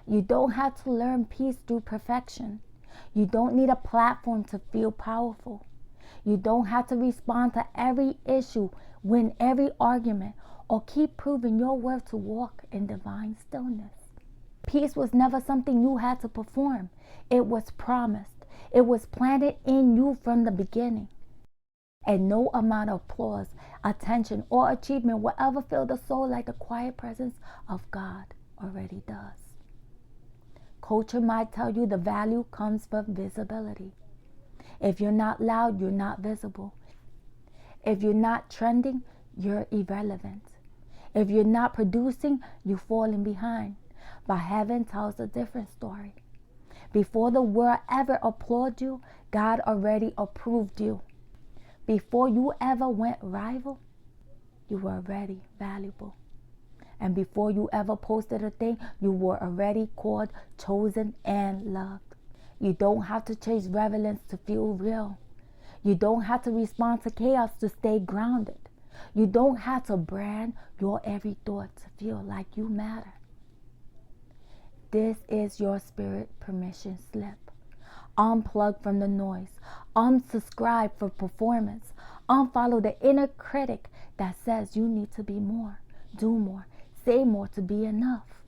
You don't have to learn peace through perfection. You don't need a platform to feel powerful. You don't have to respond to every issue, win every argument, or keep proving your worth to walk in divine stillness. Peace was never something you had to perform. It was promised. It was planted in you from the beginning. And no amount of applause, attention, or achievement will ever fill the soul like the quiet presence of God already does. Culture might tell you the value comes from visibility. If you're not loud, you're not visible. If you're not trending, you're irrelevant. If you're not producing, you're falling behind. But heaven tells a different story. Before the world ever applauded you, God already approved you. Before you ever went rival, you were already valuable. And before you ever posted a thing, you were already called, chosen, and loved. You don't have to chase relevance to feel real. You don't have to respond to chaos to stay grounded. You don't have to brand your every thought to feel like you matter. This is your spirit permission slip. Unplug from the noise. Unsubscribe for performance. Unfollow the inner critic that says you need to be more, do more, say more to be enough.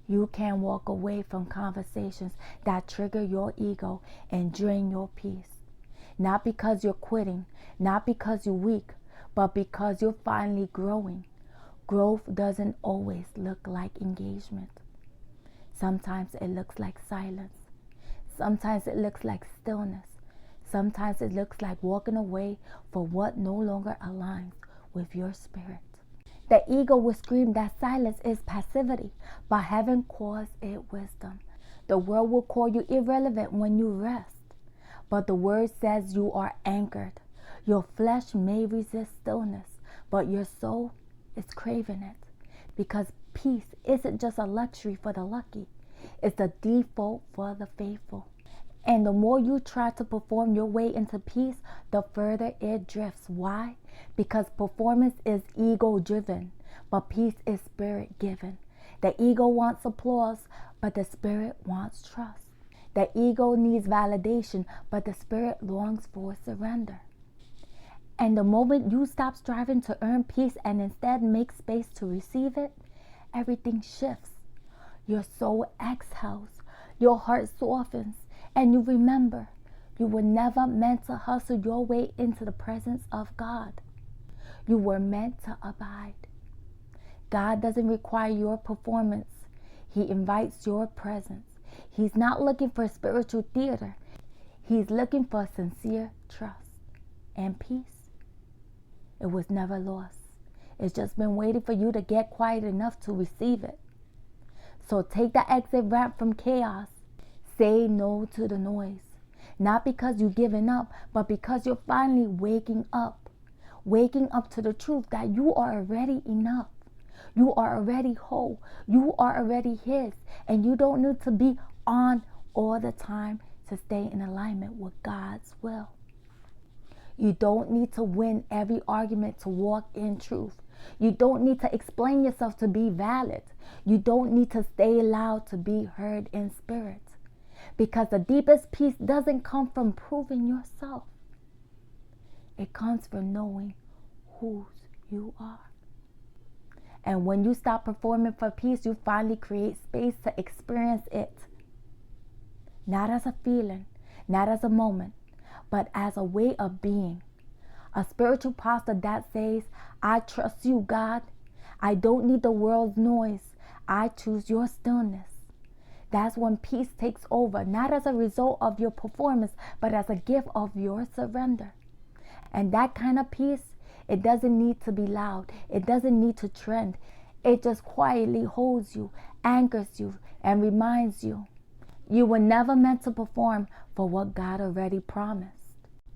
You can walk away from conversations that trigger your ego and drain your peace. Not because you're quitting, not because you're weak, but because you're finally growing. Growth doesn't always look like engagement. Sometimes it looks like silence. Sometimes it looks like stillness. Sometimes it looks like walking away for what no longer aligns with your spirit. The ego will scream that silence is passivity, but heaven calls it wisdom. The world will call you irrelevant when you rest, but the word says you are anchored. Your flesh may resist stillness, but your soul is craving it, because peace isn't just a luxury for the lucky. It's the default for the faithful. And the more you try to perform your way into peace, the further it drifts. Why? Because performance is ego-driven, but peace is spirit-given. The ego wants applause, but the spirit wants trust. The ego needs validation, but the spirit longs for surrender. And the moment you stop striving to earn peace and instead make space to receive it, everything shifts. Your soul exhales, your heart softens, and you remember you were never meant to hustle your way into the presence of God. You were meant to abide. God doesn't require your performance. He invites your presence. He's not looking for spiritual theater. He's looking for sincere trust and peace. It was never lost. It's just been waiting for you to get quiet enough to receive it. So take the exit ramp from chaos. Say no to the noise. Not because you've given up, but because you're finally waking up. Waking up to the truth that you are already enough. You are already whole. You are already His. And you don't need to be on all the time to stay in alignment with God's will. You don't need to win every argument to walk in truth. You don't need to explain yourself to be valid. You don't need to stay loud to be heard in spirit. Because the deepest peace doesn't come from proving yourself. It comes from knowing whose you are. And when you stop performing for peace, you finally create space to experience it. Not as a feeling, not as a moment, but as a way of being. A spiritual posture that says, I trust you, God. I don't need the world's noise. I choose your stillness. That's when peace takes over, not as a result of your performance, but as a gift of your surrender. And that kind of peace, it doesn't need to be loud. It doesn't need to trend. It just quietly holds you, anchors you, and reminds you you were never meant to perform for what God already promised.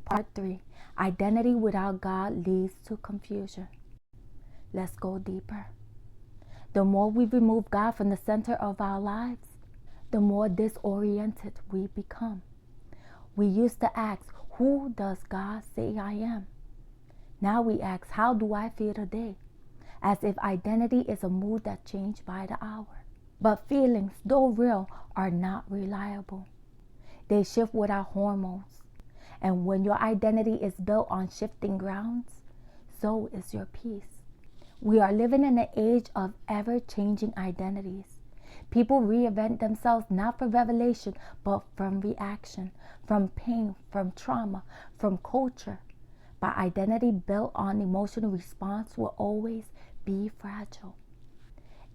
Part 3. Identity without God leads to confusion. Let's go deeper. The more we remove God from the center of our lives, the more disoriented we become. We used to ask, who does God say I am? Now we ask, how do I feel today? As if identity is a mood that changes by the hour. But feelings, though real, are not reliable. They shift with our hormones. And when your identity is built on shifting grounds, so is your peace. We are living in an age of ever-changing identities. People reinvent themselves not for revelation, but from reaction, from pain, from trauma, from culture. But identity built on emotional response will always be fragile.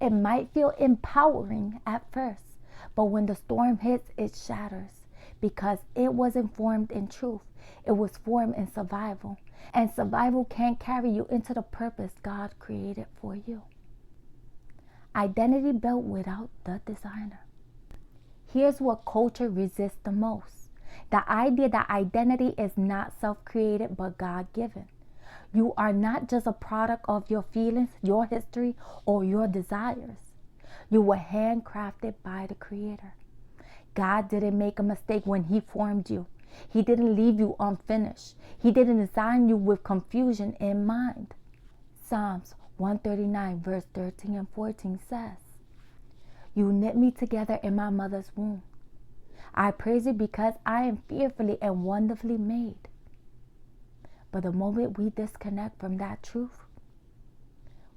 It might feel empowering at first, but when the storm hits, it shatters because it wasn't formed in truth. It was formed in survival. And survival can't carry you into the purpose God created for you. Identity built without the designer. Here's what culture resists the most. The idea that identity is not self-created but God-given. You are not just a product of your feelings, your history, or your desires. You were handcrafted by the Creator. God didn't make a mistake when He formed you. He didn't leave you unfinished. He didn't design you with confusion in mind. Psalms 139 verse 13 and 14 says, You knit me together in my mother's womb. I praise you because I am fearfully and wonderfully made. But the moment we disconnect from that truth,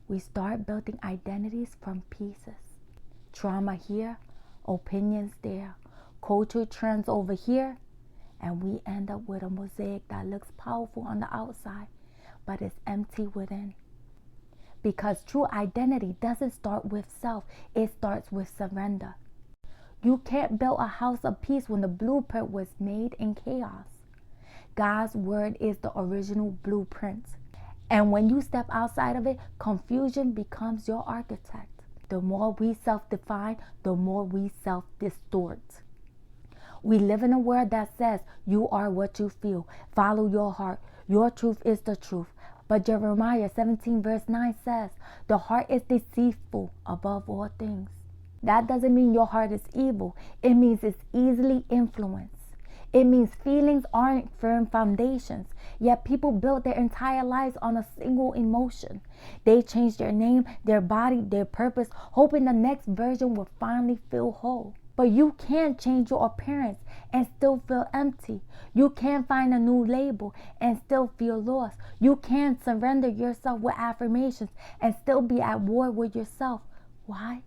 we start building identities from pieces. Trauma here, opinions there, cultural trends over here, and we end up with a mosaic that looks powerful on the outside, but is empty within. Because true identity doesn't start with self, it starts with surrender. You can't build a house of peace when the blueprint was made in chaos. God's word is the original blueprint. And when you step outside of it, confusion becomes your architect. The more we self-define, the more we self-distort. We live in a world that says, you are what you feel. Follow your heart. Your truth is the truth. But Jeremiah 17 verse 9 says, the heart is deceitful above all things. That doesn't mean your heart is evil. It means it's easily influenced. It means feelings aren't firm foundations, yet people build their entire lives on a single emotion. They change their name, their body, their purpose, hoping the next version will finally feel whole. But you can't change your appearance and still feel empty. You can't find a new label and still feel lost. You can't surrender yourself with affirmations and still be at war with yourself. Why?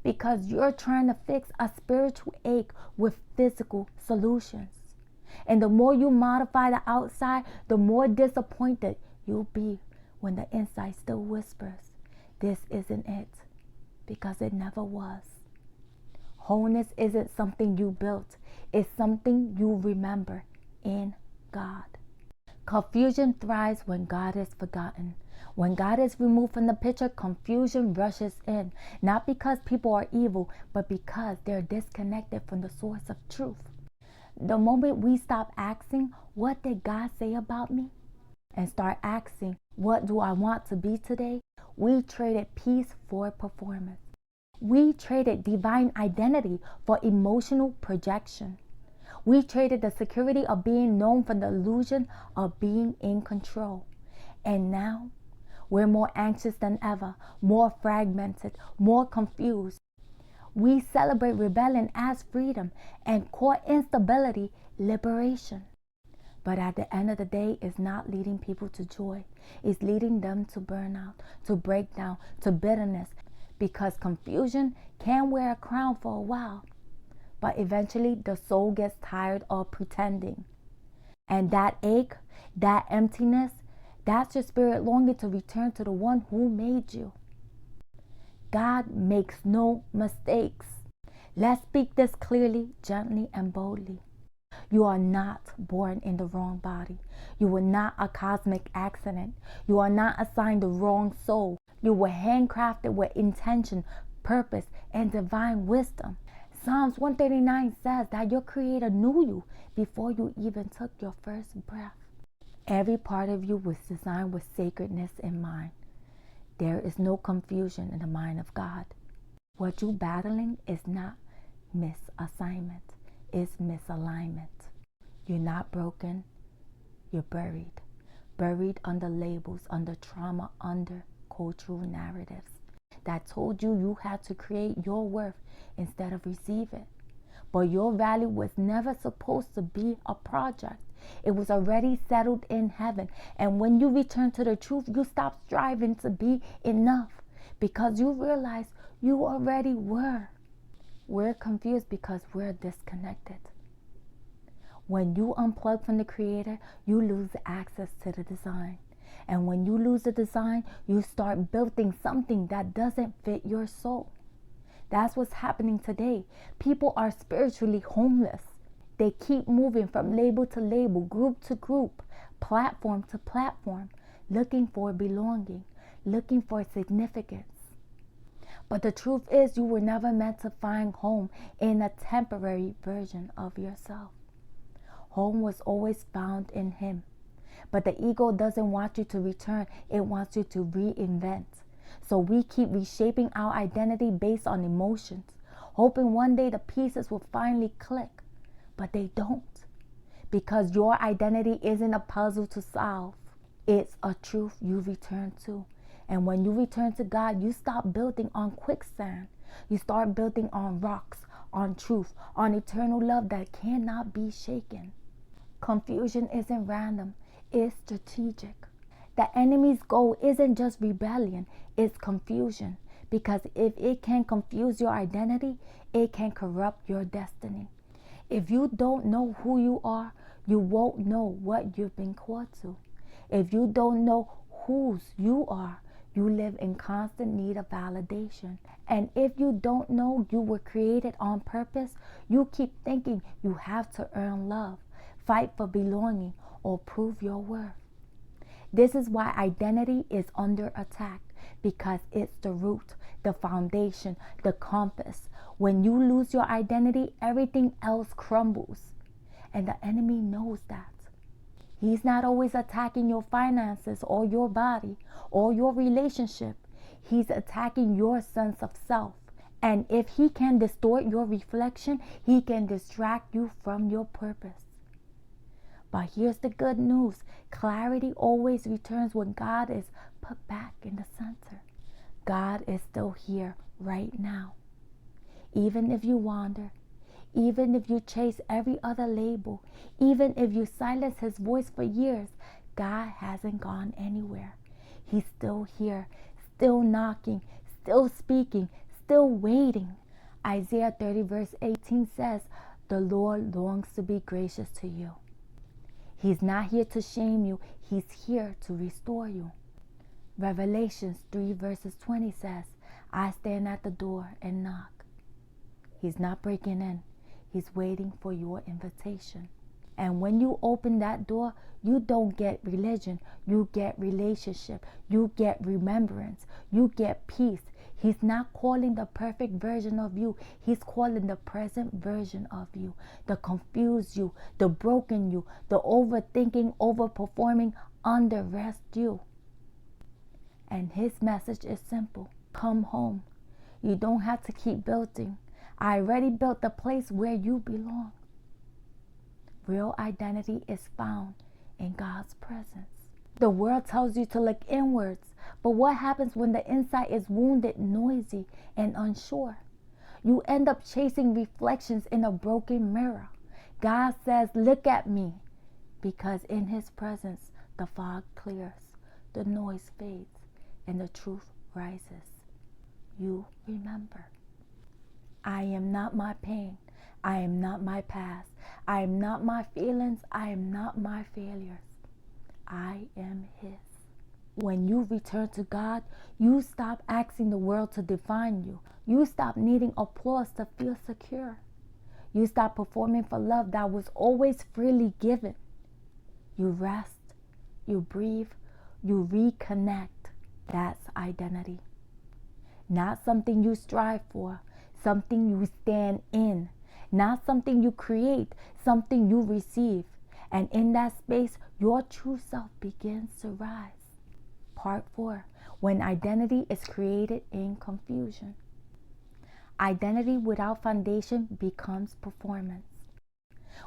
Because you're trying to fix a spiritual ache with physical solutions. And the more you modify the outside, the more disappointed you'll be when the inside still whispers, this isn't it, because it never was. Wholeness isn't something you built. It's something you remember in God. Confusion thrives when God is forgotten. When God is removed from the picture, confusion rushes in. Not because people are evil, but because they're disconnected from the source of truth. The moment we stop asking, what did God say about me? And start asking, what do I want to be today? We traded peace for performance. We traded divine identity for emotional projection. We traded the security of being known for the illusion of being in control. And now, we're more anxious than ever, more fragmented, more confused. We celebrate rebellion as freedom and core instability, liberation. But at the end of the day, it's not leading people to joy. It's leading them to burnout, to breakdown, to bitterness. Because confusion can wear a crown for a while, but eventually the soul gets tired of pretending. And that ache, that emptiness, that's your spirit longing to return to the one who made you. God makes no mistakes. Let's speak this clearly, gently, and boldly. You are not born in the wrong body. You were not a cosmic accident. You are not assigned the wrong soul. You were handcrafted with intention, purpose, and divine wisdom. Psalms 139 says that your Creator knew you before you even took your first breath. Every part of you was designed with sacredness in mind. There is no confusion in the mind of God. What you're battling is not misassignment, it's misalignment. You're not broken, you're buried. Buried under labels, under trauma, under cultural narratives that told you you had to create your worth instead of receive it. But your value was never supposed to be a project. It was already settled in heaven. And when you return to the truth, you stop striving to be enough because you realize you already were. We're confused because we're disconnected. When you unplug from the Creator, you lose access to the design. And when you lose the design, you start building something that doesn't fit your soul. That's what's happening today. People are spiritually homeless. They keep moving from label to label, group to group, platform to platform, looking for belonging, looking for significance. But the truth is, you were never meant to find home in a temporary version of yourself. Home was always found in Him. But the ego doesn't want you to return. It wants you to reinvent. So we keep reshaping our identity based on emotions, hoping one day the pieces will finally click. But they don't. Because your identity isn't a puzzle to solve. It's a truth you return to. And when you return to God, you stop building on quicksand. You start building on rocks, on truth, on eternal love that cannot be shaken. Confusion isn't random. Is strategic. The enemy's goal isn't just rebellion, it's confusion. Because if it can confuse your identity, it can corrupt your destiny. If you don't know who you are, you won't know what you've been called to. If you don't know whose you are, you live in constant need of validation. And if you don't know you were created on purpose, you keep thinking you have to earn love, fight for belonging, or prove your worth. This is why identity is under attack, because it's the root, the foundation, the compass. When you lose your identity, everything else crumbles. And the enemy knows that. He's not always attacking your finances or your body or your relationship. He's attacking your sense of self. And if he can distort your reflection, he can distract you from your purpose. But here's the good news. Clarity always returns when God is put back in the center. God is still here right now. Even if you wander, even if you chase every other label, even if you silence his voice for years, God hasn't gone anywhere. He's still here, still knocking, still speaking, still waiting. Isaiah 30 verse 18 says, the Lord longs to be gracious to you. He's not here to shame you. He's here to restore you. Revelations 3 verses 20 says, I stand at the door and knock. He's not breaking in. He's waiting for your invitation. And when you open that door, you don't get religion. You get relationship. You get remembrance. You get peace. He's not calling the perfect version of you. He's calling the present version of you. The confused you, the broken you, the overthinking, overperforming, under rest you. And his message is simple. Come home. You don't have to keep building. I already built the place where you belong. Real identity is found in God's presence. The world tells you to look inwards, but what happens when the inside is wounded, noisy, and unsure? You end up chasing reflections in a broken mirror. God says, look at me, because in his presence, the fog clears, the noise fades, and the truth rises. You remember. I am not my pain. I am not my past. I am not my feelings. I am not my failures. I am his. When you return to God, you stop asking the world to define you. You stop needing applause to feel secure. You stop performing for love that was always freely given. You rest, you breathe, you reconnect. That's identity. Not something you strive for, something you stand in. Not something you create, something you receive. And in that space, your true self begins to rise. Part 4. When identity is created in confusion. Identity without foundation becomes performance.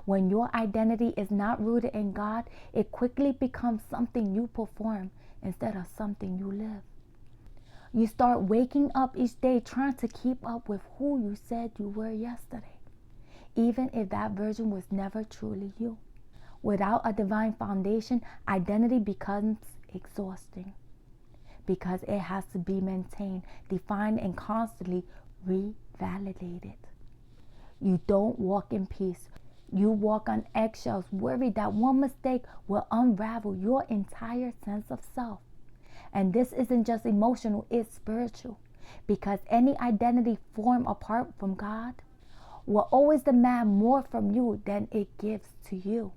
When your identity is not rooted in God, it quickly becomes something you perform instead of something you live. You start waking up each day trying to keep up with who you said you were yesterday, even if that version was never truly you. Without a divine foundation, identity becomes exhausting because it has to be maintained, defined, and constantly revalidated. You don't walk in peace. You walk on eggshells, worried that one mistake will unravel your entire sense of self. And this isn't just emotional, it's spiritual. Because any identity formed apart from God will always demand more from you than it gives to you.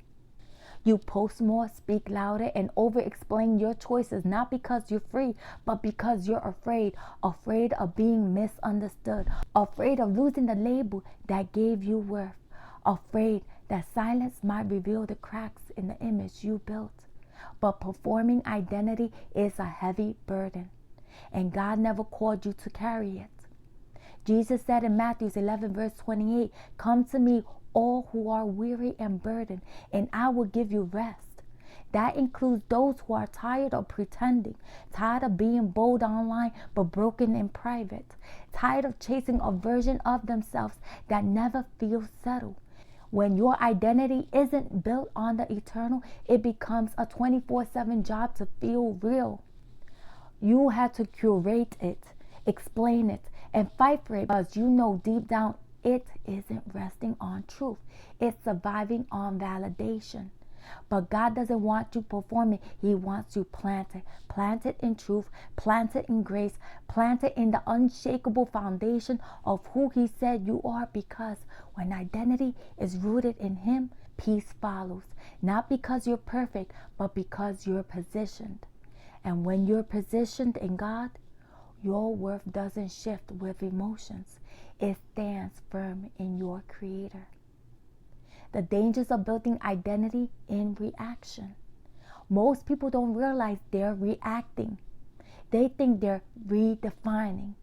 You post more, speak louder, and over-explain your choices, not because you're free, but because you're afraid. Afraid of being misunderstood. Afraid of losing the label that gave you worth. Afraid that silence might reveal the cracks in the image you built. But performing identity is a heavy burden, and God never called you to carry it. Jesus said in Matthew 11 verse 28, come to me all who are weary and burdened, and I will give you rest. That includes those who are tired of pretending, tired of being bold online but broken in private, tired of chasing a version of themselves that never feels settled. When your identity isn't built on the eternal, it becomes a 24/7 job to feel real. You have to curate it, explain it, and fight for it because you know deep down it isn't resting on truth. It's surviving on validation. But God doesn't want you performing. He wants you planted. Planted in truth, planted in grace, planted in the unshakable foundation of who He said you are. Because when identity is rooted in Him, peace follows. Not because you're perfect, but because you're positioned. And when you're positioned in God, your worth doesn't shift with emotions. It stands firm in your Creator. The dangers of building identity in reaction. Most people don't realize they're reacting. They think they're redefining.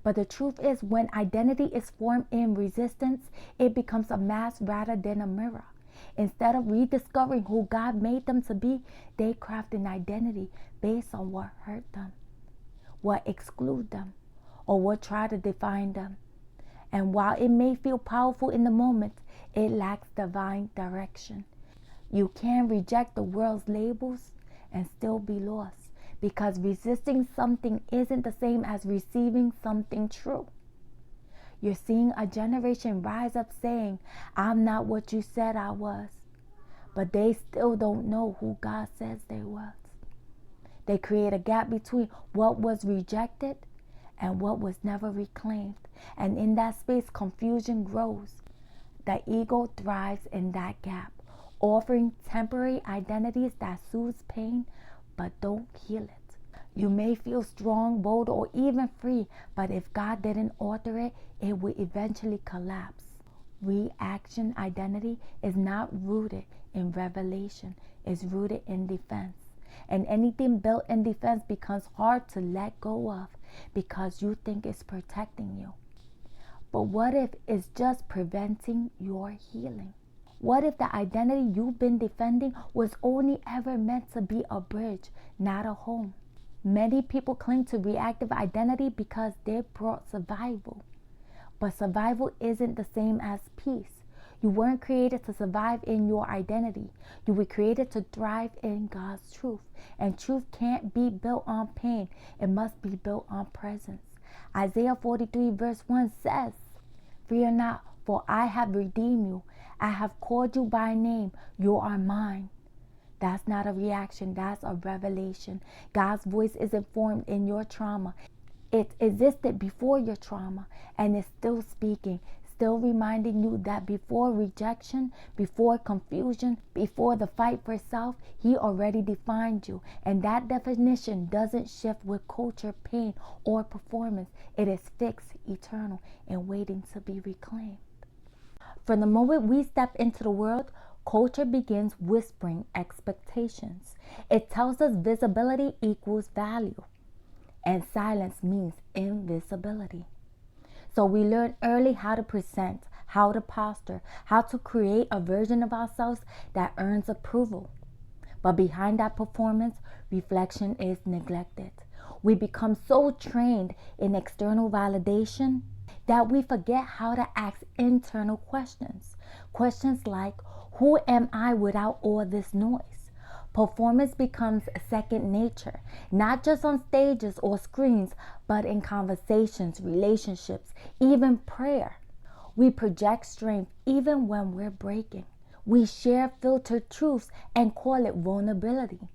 But the truth is, when identity is formed in resistance, it becomes a mask rather than a mirror. Instead of rediscovering who God made them to be, they craft an identity based on what hurt them, what exclude them, or what tried to define them. And while it may feel powerful in the moment, it lacks divine direction. You can reject the world's labels and still be lost, because resisting something isn't the same as receiving something true. You're seeing a generation rise up saying, I'm not what you said I was. But they still don't know who God says they was. They create a gap between what was rejected and what was never reclaimed. And in that space, confusion grows. The ego thrives in that gap, offering temporary identities that soothe pain but don't heal it. You may feel strong, bold, or even free, but if God didn't author it, it will eventually collapse. Reaction identity is not rooted in revelation, it's rooted in defense. And anything built in defense becomes hard to let go of because you think it's protecting you. But what if it's just preventing your healing? What if the identity you've been defending was only ever meant to be a bridge, not a home? Many people cling to reactive identity because they brought survival. But survival isn't the same as peace. You weren't created to survive in your identity. You were created to thrive in God's truth. And truth can't be built on pain. It must be built on presence. Isaiah 43 verse 1 says, Fear not, for I have redeemed you. I have called you by name. You are mine. That's not a reaction. That's a revelation. God's voice isn't formed in your trauma. It existed before your trauma and is still speaking, still reminding you that before rejection, before confusion, before the fight for self, He already defined you. And that definition doesn't shift with culture, pain, or performance. It is fixed, eternal, and waiting to be reclaimed. From the moment we step into the world, culture begins whispering expectations. It tells us visibility equals value, and silence means invisibility. So we learn early how to present, how to posture, how to create a version of ourselves that earns approval. But behind that performance, reflection is neglected. We become so trained in external validation that we forget how to ask internal questions. Questions like, who am I without all this noise? Performance becomes second nature, not just on stages or screens, but in conversations, relationships, even prayer. We project strength even when we're breaking. We share filtered truths and call it vulnerability.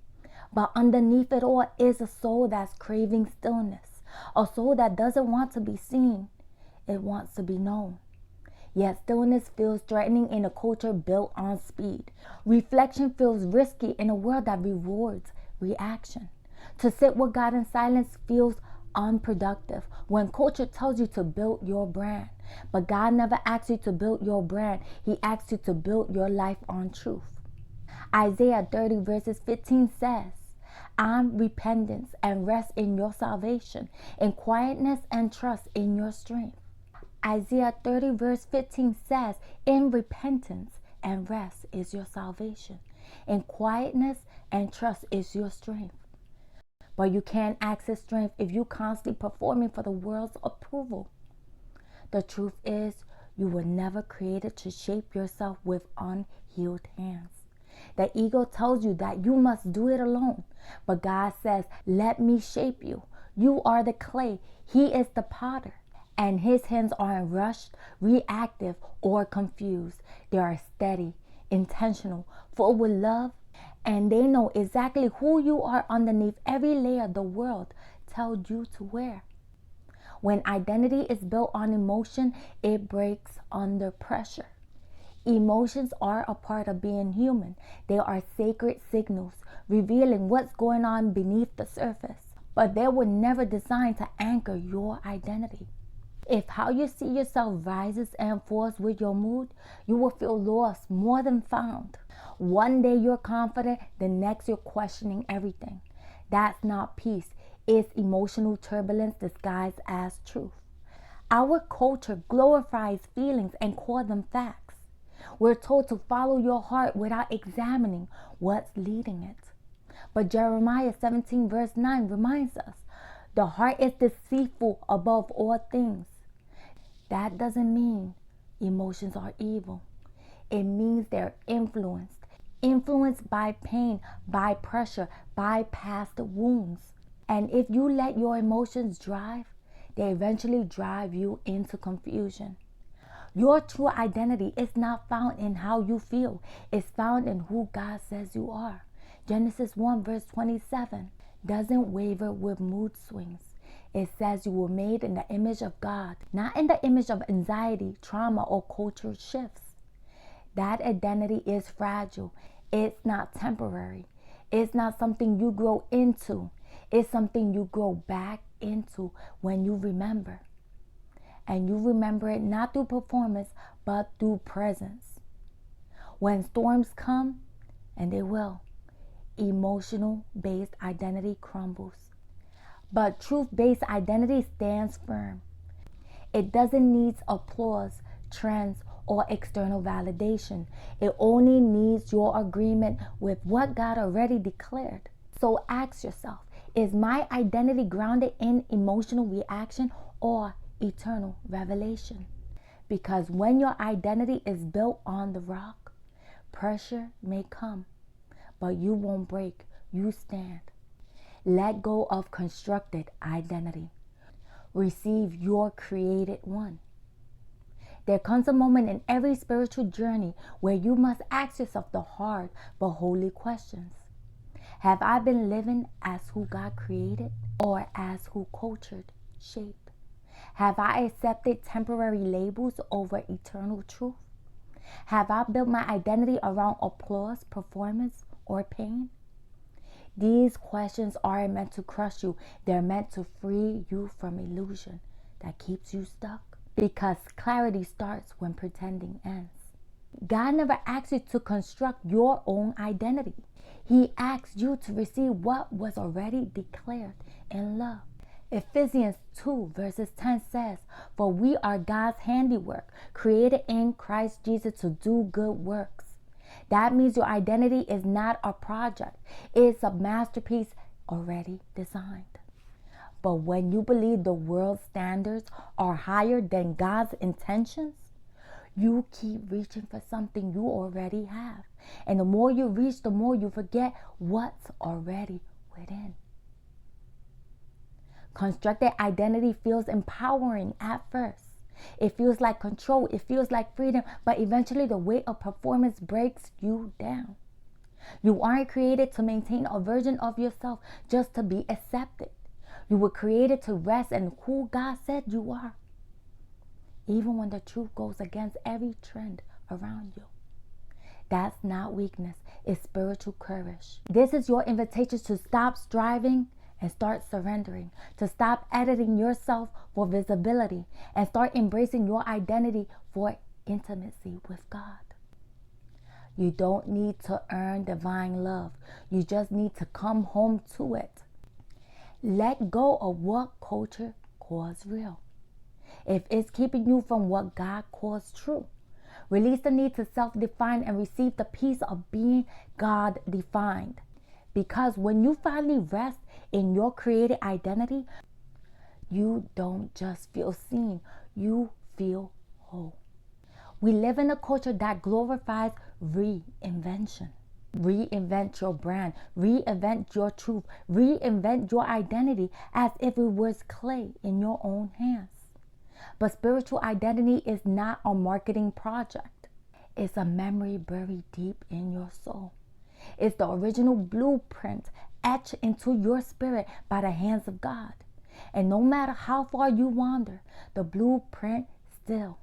But underneath it all is a soul that's craving stillness, a soul that doesn't want to be seen. It wants to be known. Yet stillness feels threatening in a culture built on speed. Reflection feels risky in a world that rewards reaction. To sit with God in silence feels unproductive when culture tells you to build your brand. But God never asks you to build your brand. He asks you to build your life on truth. Isaiah 30 verses 15 says, I'm repentance and rest in your salvation, in quietness and trust in your strength. Isaiah 30 verse 15 says, in repentance and rest is your salvation. In quietness and trust is your strength. But you can't access strength if you're constantly performing for the world's approval. The truth is, you were never created to shape yourself with unhealed hands. The ego tells you that you must do it alone. But God says, let me shape you. You are the clay. He is the potter. And His hands aren't rushed, reactive, or confused. They are steady, intentional, full with love, and they know exactly who you are underneath every layer the world tells you to wear. When identity is built on emotion, it breaks under pressure. Emotions are a part of being human. They are sacred signals, revealing what's going on beneath the surface. But they were never designed to anchor your identity. If how you see yourself rises and falls with your mood, you will feel lost more than found. One day you're confident, the next you're questioning everything. That's not peace. It's emotional turbulence disguised as truth. Our culture glorifies feelings and calls them facts. We're told to follow your heart without examining what's leading it. But Jeremiah 17 verse 9 reminds us, the heart is deceitful above all things. That doesn't mean emotions are evil. It means they're influenced by pain, by pressure, by past wounds. And if you let your emotions drive, they eventually drive you into confusion. Your true identity is not found in how you feel. It's found in who God says you are. Genesis 1 verse 27 doesn't waver with mood swings. It says you were made in the image of God, not in the image of anxiety, trauma, or cultural shifts. That identity is fragile. It's not temporary. It's not something you grow into. It's something you grow back into when you remember. And you remember it not through performance, but through presence. When storms come, and they will, emotional-based identity crumbles. But truth-based identity stands firm. It doesn't need applause, trends, or external validation. It only needs your agreement with what God already declared. So ask yourself, is my identity grounded in emotional reaction or eternal revelation? Because when your identity is built on the rock, pressure may come, but you won't break, you stand. Let go of constructed identity. Receive your created one. There comes a moment in every spiritual journey where you must ask yourself the hard but holy questions. Have I been living as who God created or as who culture shaped? Have I accepted temporary labels over eternal truth? Have I built my identity around applause, performance, or pain? These questions aren't meant to crush you. They're meant to free you from illusion that keeps you stuck. Because clarity starts when pretending ends. God never asks you to construct your own identity. He asks you to receive what was already declared in love. Ephesians 2 verses 10 says, "For we are God's handiwork, created in Christ Jesus to do good works." That means your identity is not a project. It's a masterpiece already designed. But when you believe the world's standards are higher than God's intentions, you keep reaching for something you already have. And the more you reach, the more you forget what's already within. Constructed identity feels empowering at first. It feels like control. It feels like freedom. But eventually the weight of performance breaks you down. You aren't created to maintain a version of yourself just to be accepted. You were created to rest in who God said you are, even when the truth goes against every trend around you. That's not weakness, it's spiritual courage. This is your invitation to stop striving and start surrendering, to stop editing yourself for visibility and start embracing your identity for intimacy with God. You don't need to earn divine love. You just need to come home to it. Let go of what culture calls real. If it's keeping you from what God calls true, release the need to self-define and receive the peace of being God-defined. Because when you finally rest in your created identity, you don't just feel seen, you feel whole. We live in a culture that glorifies reinvention. Reinvent your brand, reinvent your truth, reinvent your identity as if it was clay in your own hands. But spiritual identity is not a marketing project. It's a memory buried deep in your soul. It's the original blueprint etched into your spirit by the hands of God. And no matter how far you wander, the blueprint still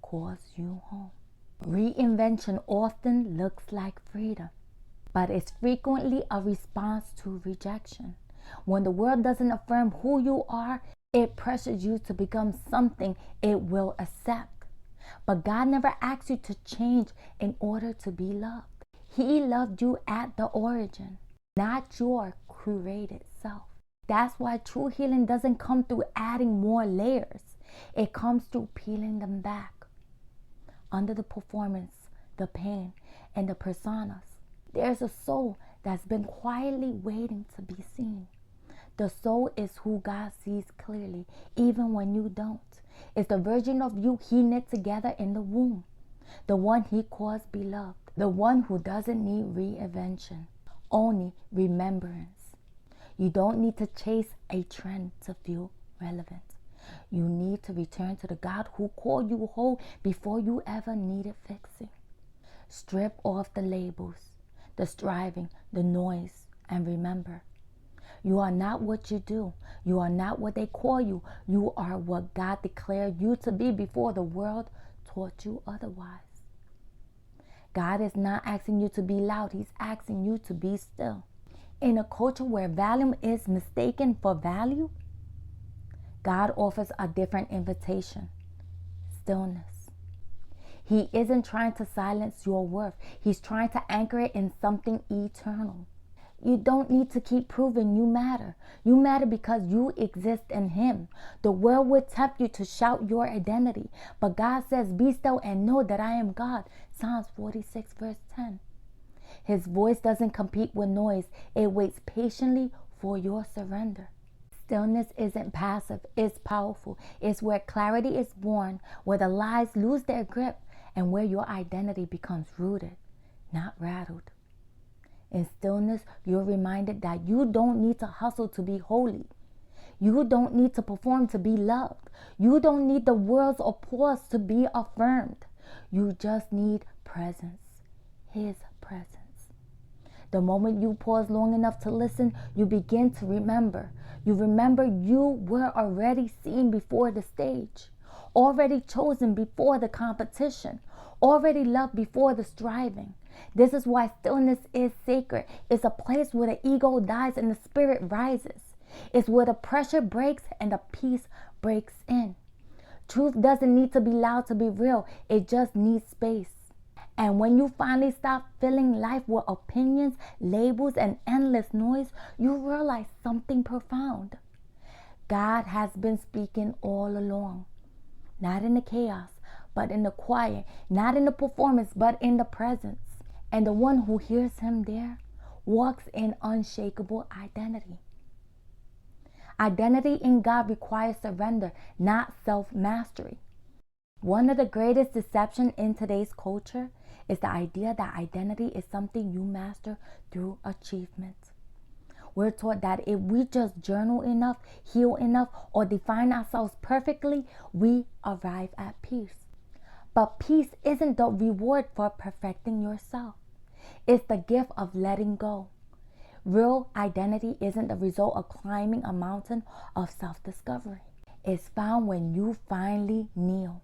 calls you home. Reinvention often looks like freedom, but it's frequently a response to rejection. When the world doesn't affirm who you are, it pressures you to become something it will accept. But God never asks you to change in order to be loved. He loved you at the origin, not your curated self. That's why true healing doesn't come through adding more layers. It comes through peeling them back under the performance, the pain, and the personas. There's a soul that's been quietly waiting to be seen. The soul is who God sees clearly, even when you don't. It's the version of you He knit together in the womb. The one He calls beloved. The one who doesn't need reinvention, only remembrance. You don't need to chase a trend to feel relevant. You need to return to the God who called you whole before you ever needed fixing. Strip off the labels, the striving, the noise, and remember, you are not what you do. You are not what they call you. You are what God declared you to be before the world taught you otherwise. God is not asking you to be loud. He's asking you to be still. In a culture where volume is mistaken for value, God offers a different invitation: stillness. He isn't trying to silence your worth. He's trying to anchor it in something eternal. You don't need to keep proving you matter. You matter because you exist in Him. The world would tempt you to shout your identity, but God says, be still and know that I am God. Psalms 46 verse 10. His voice doesn't compete with noise. It waits patiently for your surrender. Stillness isn't passive, it's powerful. It's where clarity is born, where the lies lose their grip, and where your identity becomes rooted, not rattled. In stillness, you're reminded that you don't need to hustle to be holy. You don't need to perform to be loved. You don't need the world's applause to be affirmed. You just need presence, His presence. The moment you pause long enough to listen, you begin to remember. You remember you were already seen before the stage, already chosen before the competition, already loved before the striving. This is why stillness is sacred. It's a place where the ego dies and the spirit rises. It's where the pressure breaks and the peace breaks in. Truth doesn't need to be loud to be real. It just needs space. And when you finally stop filling life with opinions, labels, and endless noise, you realize something profound. God has been speaking all along. Not in the chaos, but in the quiet. Not in the performance, but in the presence. And the one who hears Him there walks in unshakable identity. Identity in God requires surrender, not self-mastery. One of the greatest deceptions in today's culture is the idea that identity is something you master through achievement. We're taught that if we just journal enough, heal enough, or define ourselves perfectly, we arrive at peace. But peace isn't the reward for perfecting yourself. It's the gift of letting go. Real identity isn't the result of climbing a mountain of self-discovery. It's found when you finally kneel.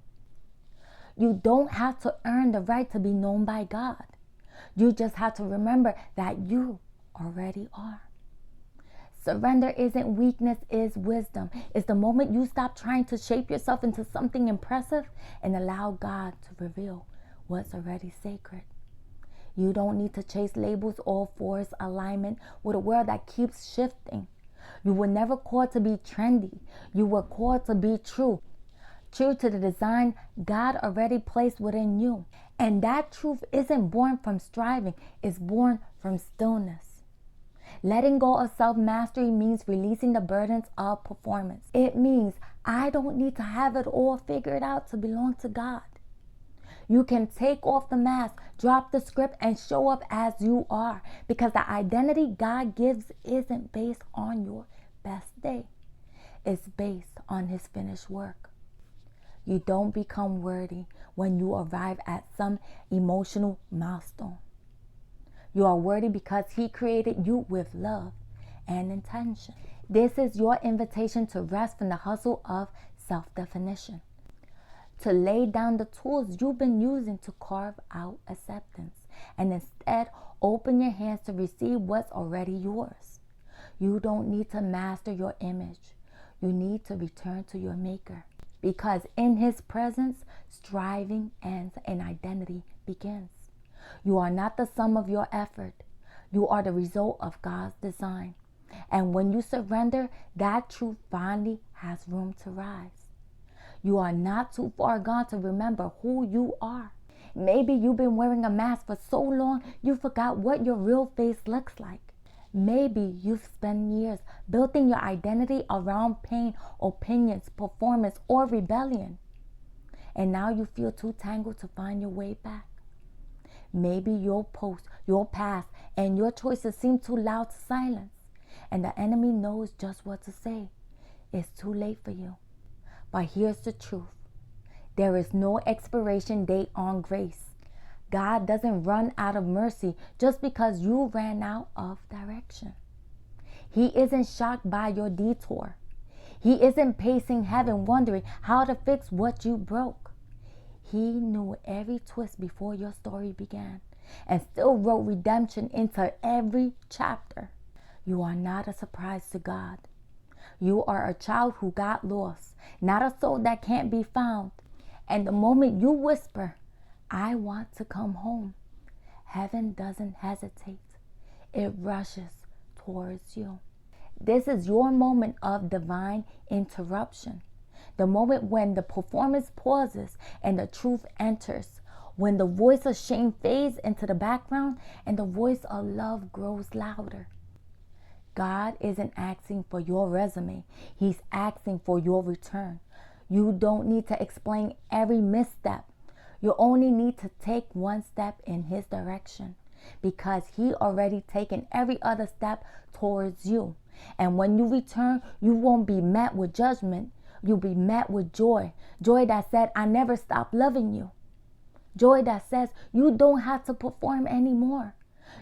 You don't have to earn the right to be known by God. You just have to remember that you already are. Surrender isn't weakness, it's wisdom. It's the moment you stop trying to shape yourself into something impressive and allow God to reveal what's already sacred. You don't need to chase labels or force alignment with a world that keeps shifting. You were never called to be trendy. You were called to be true. True to the design God already placed within you. And that truth isn't born from striving. It's born from stillness. Letting go of self-mastery means releasing the burdens of performance. It means I don't need to have it all figured out to belong to God. You can take off the mask, drop the script, and show up as you are, because the identity God gives isn't based on your best day. It's based on His finished work. You don't become worthy when you arrive at some emotional milestone. You are worthy because He created you with love and intention. This is your invitation to rest from the hustle of self-definition. To lay down the tools you've been using to carve out acceptance, and instead open your hands to receive what's already yours. You don't need to master your image. You need to return to your Maker, because in His presence, striving ends and identity begins. You are not the sum of your effort. You are the result of God's design. And when you surrender, that truth finally has room to rise. You are not too far gone to remember who you are. Maybe you've been wearing a mask for so long you forgot what your real face looks like. Maybe you've spent years building your identity around pain, opinions, performance, or rebellion. And now you feel too tangled to find your way back. Maybe your post, your past, and your choices seem too loud to silence. And the enemy knows just what to say. It's too late for you. But here's the truth. There is no expiration date on grace. God doesn't run out of mercy just because you ran out of direction. He isn't shocked by your detour. He isn't pacing heaven wondering how to fix what you broke. He knew every twist before your story began and still wrote redemption into every chapter. You are not a surprise to God. You are a child who got lost, not a soul that can't be found. And the moment you whisper, "I want to come home," heaven doesn't hesitate. It rushes towards you. This is your moment of divine interruption. The moment when the performance pauses and the truth enters. When the voice of shame fades into the background and the voice of love grows louder. God isn't asking for your resume. He's asking for your return. You don't need to explain every misstep. You only need to take one step in His direction because He already taken every other step towards you. And when you return, you won't be met with judgment. You'll be met with joy. Joy that said, "I never stopped loving you." Joy that says you don't have to perform anymore.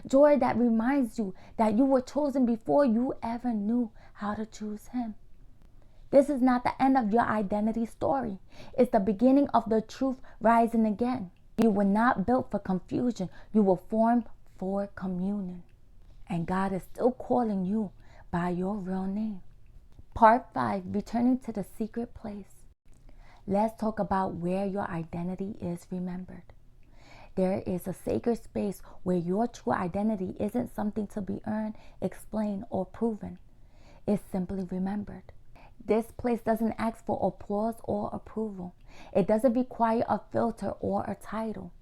Joy that reminds you that you were chosen before you ever knew how to choose Him. This is not the end of your identity story. It's the beginning of the truth rising again. You were not built for confusion. You were formed for communion. And God is still calling you by your real name. Part 5, returning to the secret place. Let's talk about where your identity is remembered. There is a sacred space where your true identity isn't something to be earned, explained, or proven. It's simply remembered. This place doesn't ask for applause or approval. It doesn't require a filter or a title.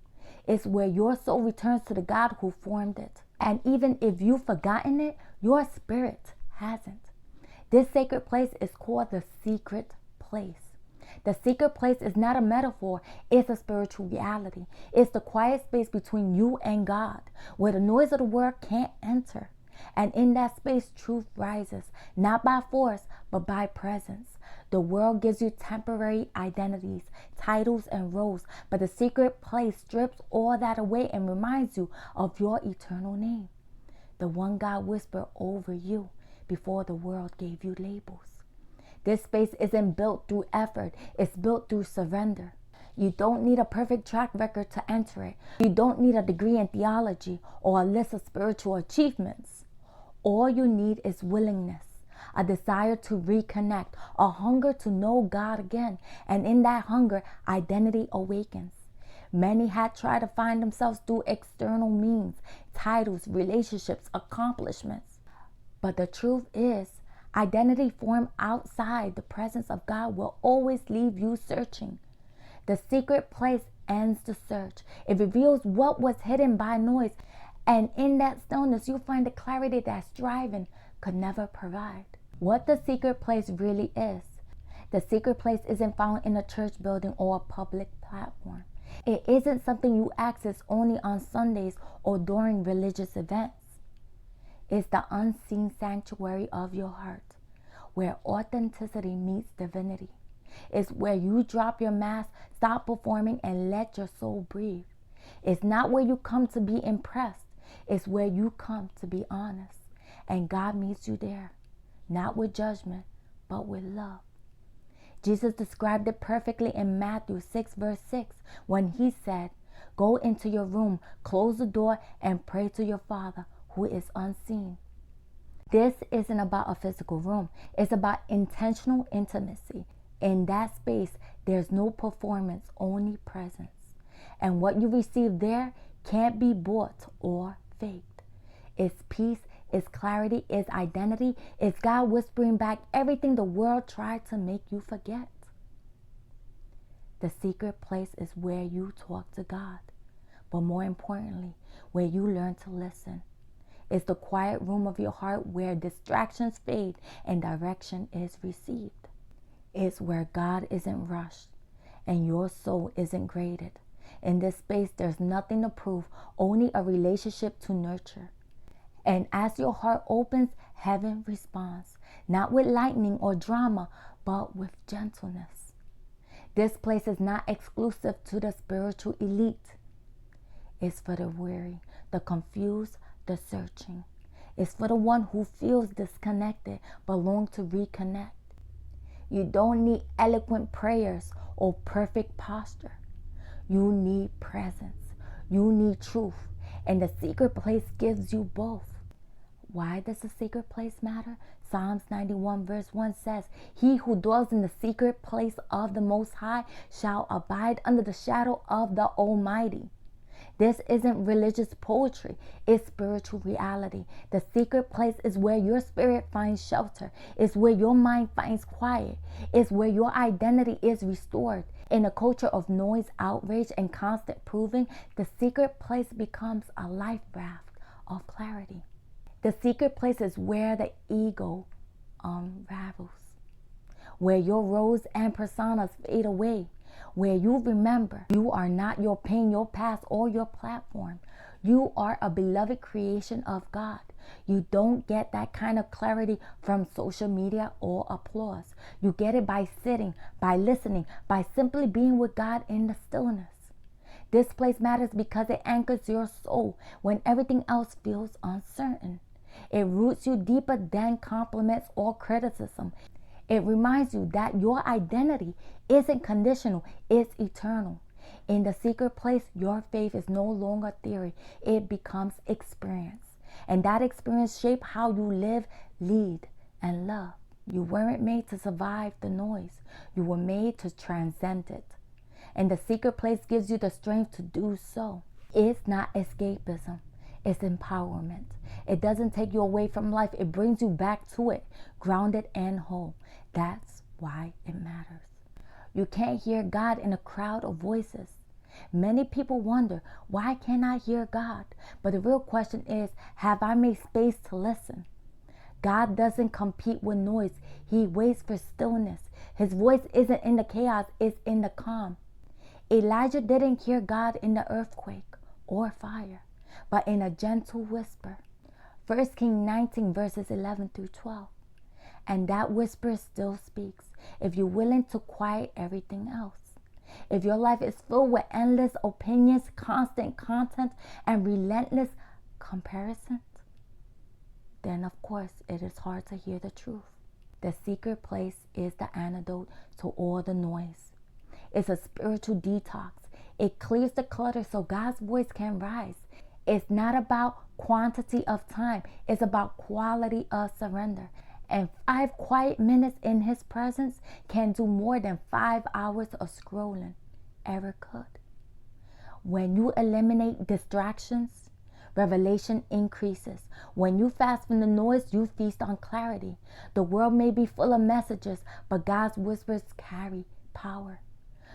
It's where your soul returns to the God who formed it. And even if you've forgotten it, your spirit hasn't. This sacred place is called the secret place. The secret place is not a metaphor, it's a spiritual reality. It's the quiet space between you and God, where the noise of the world can't enter. And in that space, truth rises, not by force, but by presence. The world gives you temporary identities, titles, and roles, but the secret place strips all that away and reminds you of your eternal name, the one God whispered over you before the world gave you labels. This space isn't built through effort, it's built through surrender. You don't need a perfect track record to enter it. You don't need a degree in theology or a list of spiritual achievements. All you need is willingness, a desire to reconnect, a hunger to know God again. And in that hunger, identity awakens. Many had tried to find themselves through external means, titles, relationships, accomplishments. But the truth is, identity formed outside the presence of God will always leave you searching. The secret place ends the search. It reveals what was hidden by noise. And in that stillness, you'll find the clarity that striving could never provide. What the secret place really is. The secret place isn't found in a church building or a public platform. It isn't something you access only on Sundays or during religious events. It's the unseen sanctuary of your heart, where authenticity meets divinity. It's where you drop your mask, stop performing, and let your soul breathe. It's not where you come to be impressed. It's where you come to be honest. And God meets you there, not with judgment, but with love. Jesus described it perfectly in Matthew 6, verse 6, when He said, "Go into your room, close the door, and pray to your Father who is unseen." This isn't about a physical room. It's about intentional intimacy. In that space, there's no performance, only presence. And what you receive there can't be bought or faked. It's peace, it's clarity, it's identity, it's God whispering back everything the world tried to make you forget. The secret place is where you talk to God, but more importantly, where you learn to listen. It's the quiet room of your heart where distractions fade and direction is received. It's where God isn't rushed and your soul isn't graded. In this space, there's nothing to prove, only a relationship to nurture. And as your heart opens, heaven responds, not with lightning or drama, but with gentleness. This place is not exclusive to the spiritual elite. It's for the weary, the confused, the searching. It's for the one who feels disconnected but longs to reconnect. You don't need eloquent prayers or perfect posture. You need presence. You need truth. And the secret place gives you both. Why does the secret place matter? Psalms 91 verse 1 says, "He who dwells in the secret place of the Most High shall abide under the shadow of the Almighty." This isn't religious poetry, it's spiritual reality. The secret place is where your spirit finds shelter. It's where your mind finds quiet. It's where your identity is restored. In a culture of noise, outrage, and constant proving, the secret place becomes a life raft of clarity. The secret place is where the ego unravels, where your roles and personas fade away, where you remember you are not your pain, your past, or your platform. You are a beloved creation of God. You don't get that kind of clarity from social media or applause. You get it by sitting, by listening, by simply being with God in the stillness. This place matters because it anchors your soul when everything else feels uncertain. It roots you deeper than compliments or criticism. It reminds you that your identity isn't conditional, it's eternal. In the secret place, your faith is no longer theory, it becomes experience. And that experience shapes how you live, lead, and love. You weren't made to survive the noise, you were made to transcend it. And the secret place gives you the strength to do so. It's not escapism, it's empowerment. It doesn't take you away from life, it brings you back to it, grounded and whole. That's why it matters. You can't hear God in a crowd of voices. Many people wonder, why can't I hear God? But the real question is, have I made space to listen? God doesn't compete with noise. He waits for stillness. His voice isn't in the chaos, it's in the calm. Elijah didn't hear God in the earthquake or fire, but in a gentle whisper. 1 Kings 19 verses 11 through 12. And that whisper still speaks if you're willing to quiet everything else. If your life is filled with endless opinions, constant content, and relentless comparison, then of course it is hard to hear the truth. The secret place is the antidote to all the noise. It's a spiritual detox. It clears the clutter so God's voice can rise. It's not about quantity of time. It's about quality of surrender. And 5 quiet minutes in His presence can do more than 5 hours of scrolling ever could. When you eliminate distractions, revelation increases. When you fast from the noise, you feast on clarity. The world may be full of messages, but God's whispers carry power.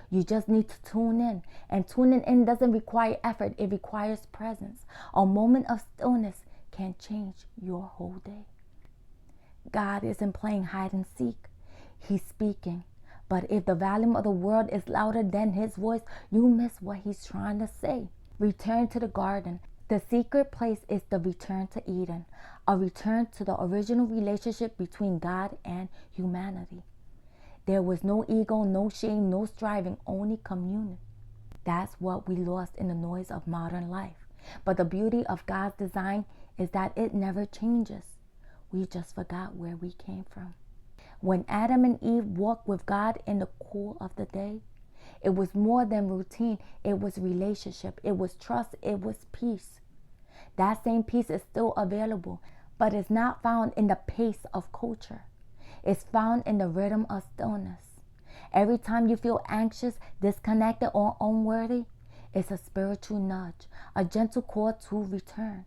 You just need to tune in. And tuning in doesn't require effort, it requires presence. A moment of stillness can change your whole day. God isn't playing hide and seek. He's speaking. But if the volume of the world is louder than His voice, you miss what He's trying to say. Return to the garden. The secret place is the return to Eden, a return to the original relationship between God and humanity. There was no ego, no shame, no striving, only communion. That's what we lost in the noise of modern life. But the beauty of God's design is that it never changes. We just forgot where we came from. When Adam and Eve walked with God in the cool of the day, it was more than routine. It was relationship. It was trust. It was peace. That same peace is still available, but it's not found in the pace of culture. It's found in the rhythm of stillness. Every time you feel anxious, disconnected, or unworthy, it's a spiritual nudge, a gentle call to return.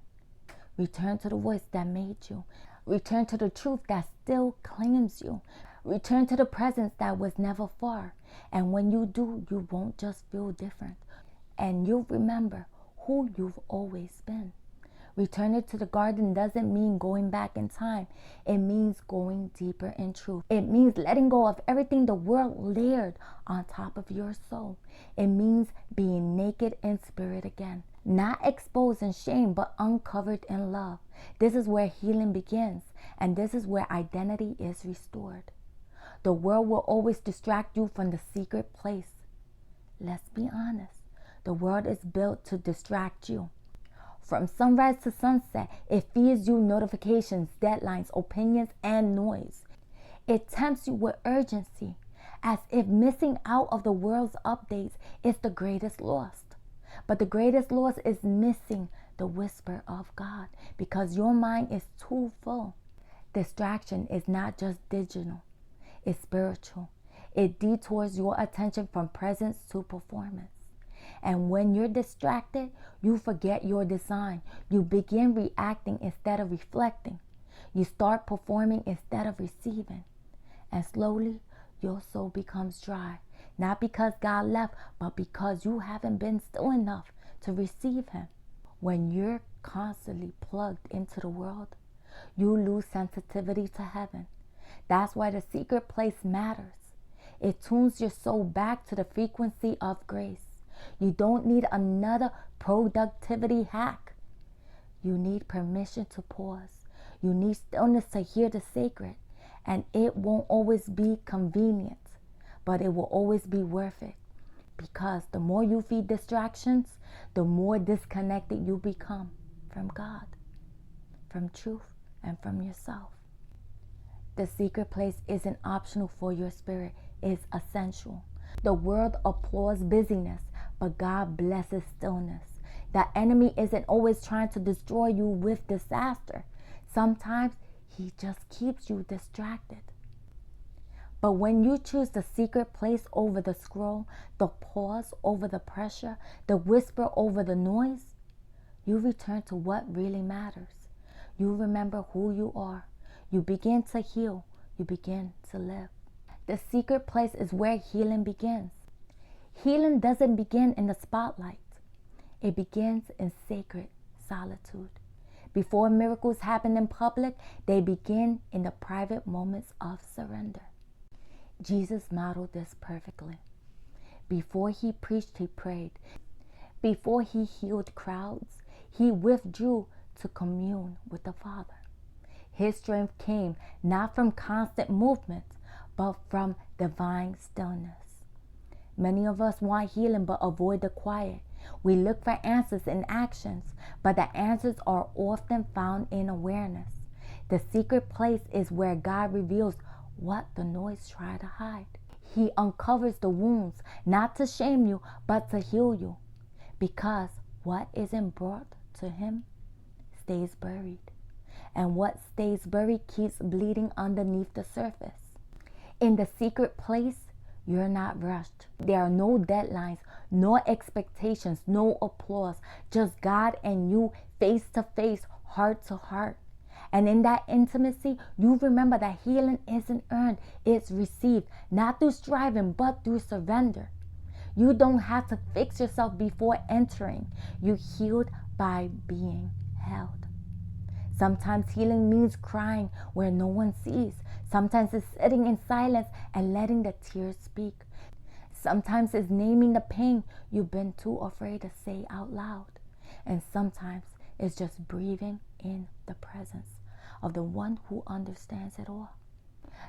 Return to the voice that made you. Return to the truth that still claims you. Return to the presence that was never far. And when you do, you won't just feel different. And you'll remember who you've always been. Returning to the garden doesn't mean going back in time. It means going deeper in truth. It means letting go of everything the world layered on top of your soul. It means being naked in spirit again. Not exposed in shame, but uncovered in love. This is where healing begins, and this is where identity is restored. The world will always distract you from the secret place. Let's be honest. The world is built to distract you. From sunrise to sunset, it feeds you notifications, deadlines, opinions, and noise. It tempts you with urgency, as if missing out of the world's updates is the greatest loss. But the greatest loss is missing the whisper of God, because your mind is too full. Distraction is not just digital, it's spiritual. It detours your attention from presence to performance. And when you're distracted, you forget your design. You begin reacting instead of reflecting. You start performing instead of receiving. And slowly, your soul becomes dry. Not because God left, but because you haven't been still enough to receive Him. When you're constantly plugged into the world, you lose sensitivity to heaven. That's why the secret place matters. It tunes your soul back to the frequency of grace. You don't need another productivity hack. You need permission to pause. You need stillness to hear the sacred. And it won't always be convenient, but it will always be worth it. Because the more you feed distractions, the more disconnected you become from God, from truth, and from yourself. The secret place isn't optional for your spirit, it's essential. The world applauds busyness, but God blesses stillness. The enemy isn't always trying to destroy you with disaster. Sometimes he just keeps you distracted. But when you choose the secret place over the scroll, the pause over the pressure, the whisper over the noise, you return to what really matters. You remember who you are. You begin to heal. You begin to live. The secret place is where healing begins. Healing doesn't begin in the spotlight. It begins in sacred solitude. Before miracles happen in public, they begin in the private moments of surrender. Jesus modeled this perfectly. Before he preached, he prayed. Before he healed crowds, he withdrew to commune with the Father. His strength came not from constant movement, but from divine stillness. Many of us want healing but avoid the quiet. We look for answers in actions, but the answers are often found in awareness. The secret place is where God reveals what the noise tried to hide. He uncovers the wounds, not to shame you, but to heal you. Because what isn't brought to him stays buried. And what stays buried keeps bleeding underneath the surface. In the secret place, you're not rushed. There are no deadlines, no expectations, no applause. Just God and you, face to face, heart to heart. And in that intimacy, you remember that healing isn't earned, it's received. Not through striving, but through surrender. You don't have to fix yourself before entering. You're healed by being held. Sometimes healing means crying where no one sees. Sometimes it's sitting in silence and letting the tears speak. Sometimes it's naming the pain you've been too afraid to say out loud. And sometimes it's just breathing in the presence of the one who understands it all.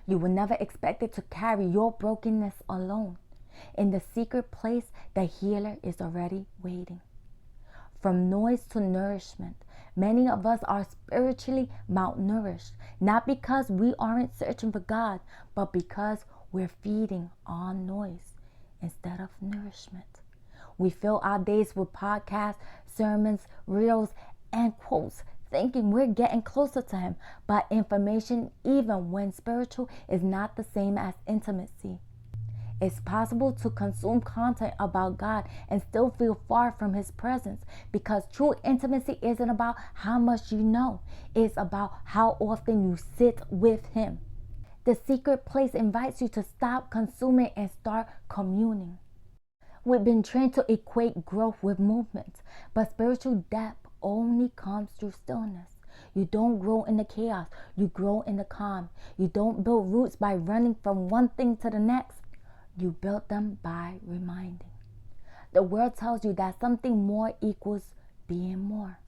You were never expected to carry your brokenness alone. In the secret place, the healer is already waiting. From noise to nourishment, many of us are spiritually malnourished, not because we aren't searching for God, but because we're feeding on noise instead of nourishment. We fill our days with podcasts, sermons, reels, and quotes, thinking we're getting closer to Him. But information, even when spiritual, is not the same as intimacy. It's possible to consume content about God and still feel far from His presence, because true intimacy isn't about how much you know. It's about how often you sit with Him. The secret place invites you to stop consuming and start communing. We've been trained to equate growth with movement, but spiritual depth only comes through stillness. You don't grow in the chaos, you grow in the calm. You don't build roots by running from one thing to the next. You build them by reminding. The world tells you that something more equals being more,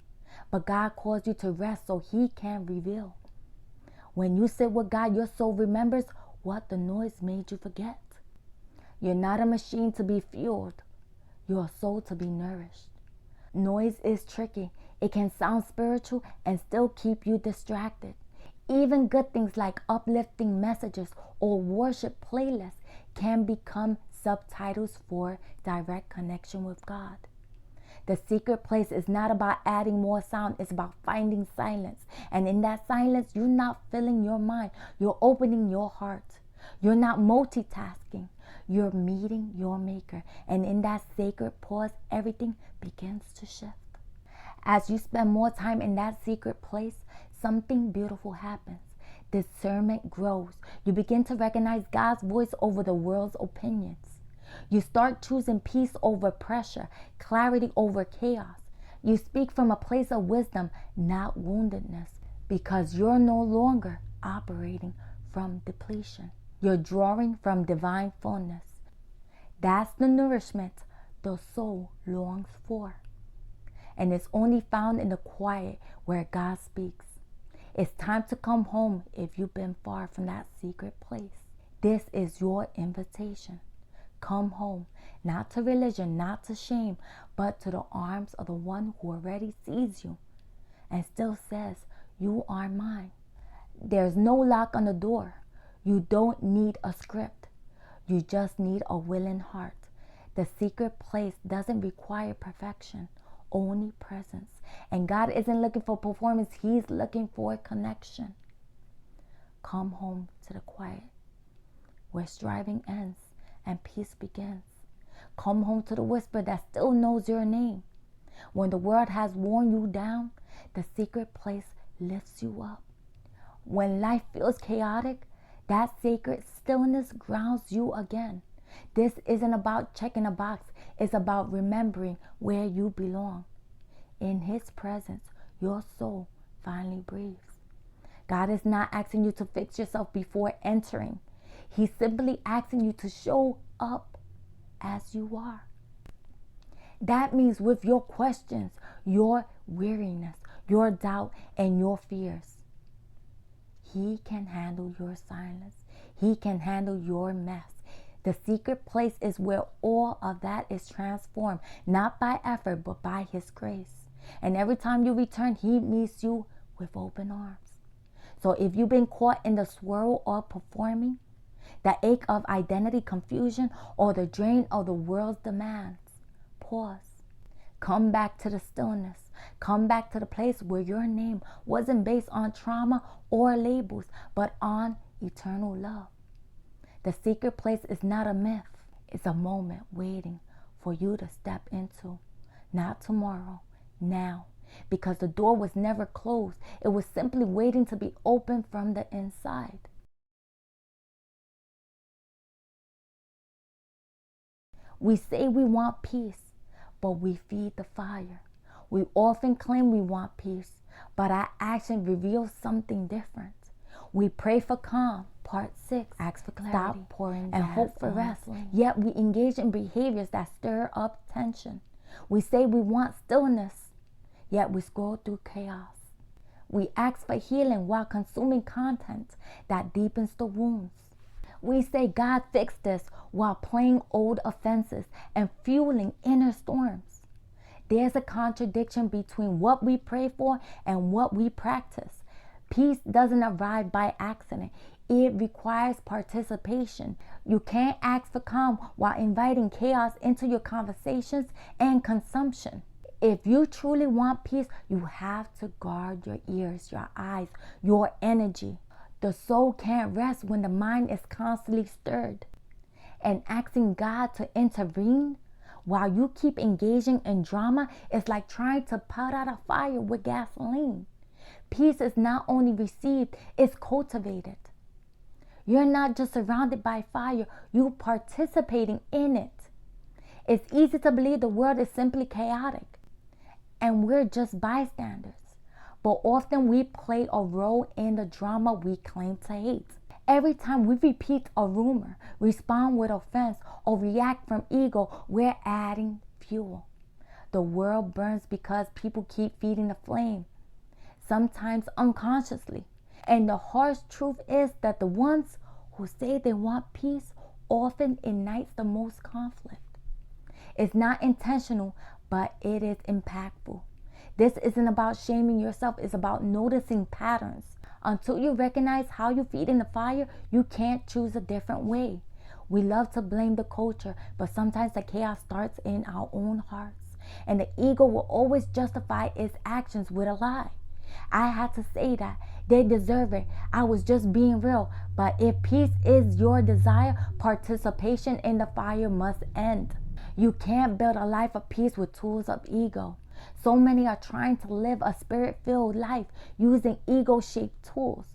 but God calls you to rest so He can reveal. When you sit with God, your soul remembers what the noise made you forget. You're not a machine to be fueled. You're a soul to be nourished. Noise is tricky. It can sound spiritual and still keep you distracted. Even good things like uplifting messages or worship playlists can become subtitles for direct connection with God. The secret place is not about adding more sound. It's about finding silence. And in that silence, you're not filling your mind. You're opening your heart. You're not multitasking. You're meeting your maker. And in that sacred pause, everything begins to shift. As you spend more time in that secret place, something beautiful happens. Discernment grows. You begin to recognize God's voice over the world's opinions. You start choosing peace over pressure, clarity over chaos. You speak from a place of wisdom, not woundedness, because you're no longer operating from depletion. You're drawing from divine fullness. That's the nourishment the soul longs for. And it's only found in the quiet where God speaks. It's time to come home if you've been far from that secret place. This is your invitation. Come home, not to religion, not to shame, but to the arms of the one who already sees you and still says, "You are mine." There's no lock on the door. You don't need a script. You just need a willing heart. The secret place doesn't require perfection, only presence. And God isn't looking for performance. He's looking for connection. Come home to the quiet where striving ends and peace begins. Come home to the whisper that still knows your name. When the world has worn you down, the secret place lifts you up. When life feels chaotic, that sacred stillness grounds you again. This isn't about checking a box. It's about remembering where you belong. In His presence, your soul finally breathes. God is not asking you to fix yourself before entering. He's simply asking you to show up as you are. That means with your questions, your weariness, your doubt, and your fears. He can handle your silence. He can handle your mess. The secret place is where all of that is transformed, not by effort, but by His grace. And every time you return, He meets you with open arms. So if you've been caught in the swirl of performing, the ache of identity confusion, or the drain of the world's demands, pause. Come back to the stillness. Come back to the place where your name wasn't based on trauma or labels, but on eternal love. The secret place is not a myth. It's a moment waiting for you to step into. Not tomorrow, now. Because the door was never closed. It was simply waiting to be opened from the inside. We say we want peace, but we feed the fire. We often claim we want peace, but our action reveals something different. We pray for calm, part 6, ask for clarity, stop pouring and hope for rest. Yet we engage in behaviors that stir up tension. We say we want stillness, yet we scroll through chaos. We ask for healing while consuming content that deepens the wounds. We say God fixed this while playing old offenses and fueling inner storms. There's a contradiction between what we pray for and what we practice. Peace doesn't arrive by accident. It requires participation. You can't ask for calm while inviting chaos into your conversations and consumption. If you truly want peace, you have to guard your ears, your eyes, your energy. The soul can't rest when the mind is constantly stirred. And asking God to intervene while you keep engaging in drama is like trying to put out a fire with gasoline. Peace is not only received, it's cultivated. You're not just surrounded by fire, you're participating in it. It's easy to believe the world is simply chaotic and we're just bystanders. But often we play a role in the drama we claim to hate. Every time we repeat a rumor, respond with offense, or react from ego, we're adding fuel. The world burns because people keep feeding the flame, sometimes unconsciously. And the harsh truth is that the ones who say they want peace often ignites the most conflict. It's not intentional, but it is impactful. This isn't about shaming yourself, it's about noticing patterns. Until you recognize how you feed in the fire, you can't choose a different way. We love to blame the culture, but sometimes the chaos starts in our own hearts. And the ego will always justify its actions with a lie. I had to say that. They deserve it. I was just being real. But if peace is your desire, participation in the fire must end. You can't build a life of peace with tools of ego. So many are trying to live a spirit-filled life using ego-shaped tools.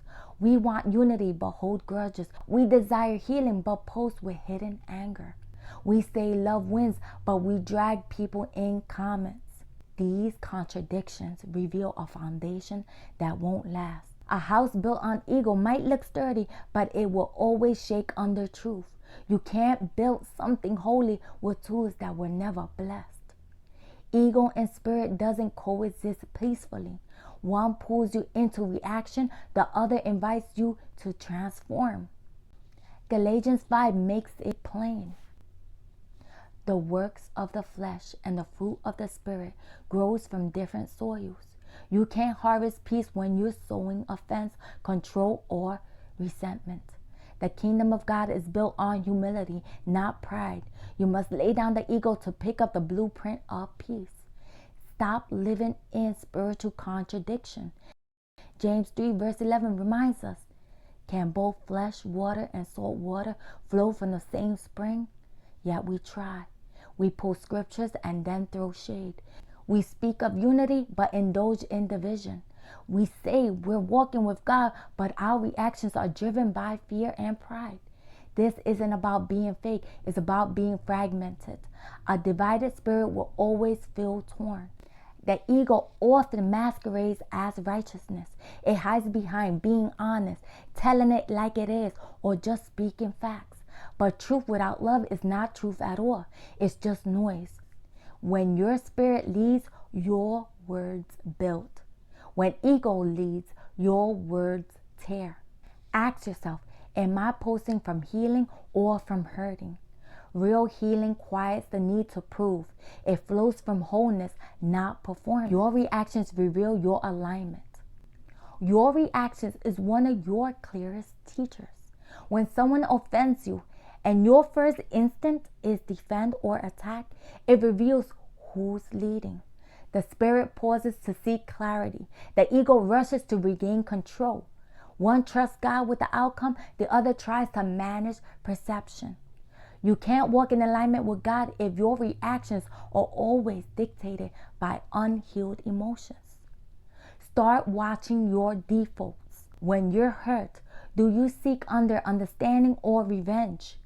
We want unity but hold grudges. We desire healing but post with hidden anger. We say love wins but we drag people in comments. These contradictions reveal a foundation that won't last. A house built on ego might look sturdy, but it will always shake under truth. You can't build something holy with tools that were never blessed. Ego and spirit doesn't coexist peacefully. One pulls you into reaction, the other invites you to transform. Galatians 5 makes it plain. The works of the flesh and the fruit of the spirit grows from different soils. You can't harvest peace when you're sowing offense, control, or resentment. The kingdom of God is built on humility, not pride. You must lay down the ego to pick up the blueprint of peace. Stop living in spiritual contradiction. James 3 verse 11 reminds us, can both flesh, water, and salt water flow from the same spring? Yet we try. We pull scriptures and then throw shade. We speak of unity but indulge in division. We say we're walking with God, but our reactions are driven by fear and pride. This isn't about being fake, it's about being fragmented. A divided spirit will always feel torn. The ego often masquerades as righteousness. It hides behind being honest, telling it like it is, or just speaking facts. But truth without love is not truth at all. It's just noise. When your spirit leads, your words build. When ego leads, your words tear. Ask yourself, am I posting from healing or from hurting? Real healing quiets the need to prove. It flows from wholeness, not performance. Your reactions reveal your alignment. Your reactions is one of your clearest teachers. When someone offends you and your first instinct is defend or attack, it reveals who's leading. The spirit pauses to seek clarity. The ego rushes to regain control. One trusts God with the outcome, the other tries to manage perception. You can't walk in alignment with God if your reactions are always dictated by unhealed emotions. Start watching your defaults. When you're hurt, do you seek understanding or revenge?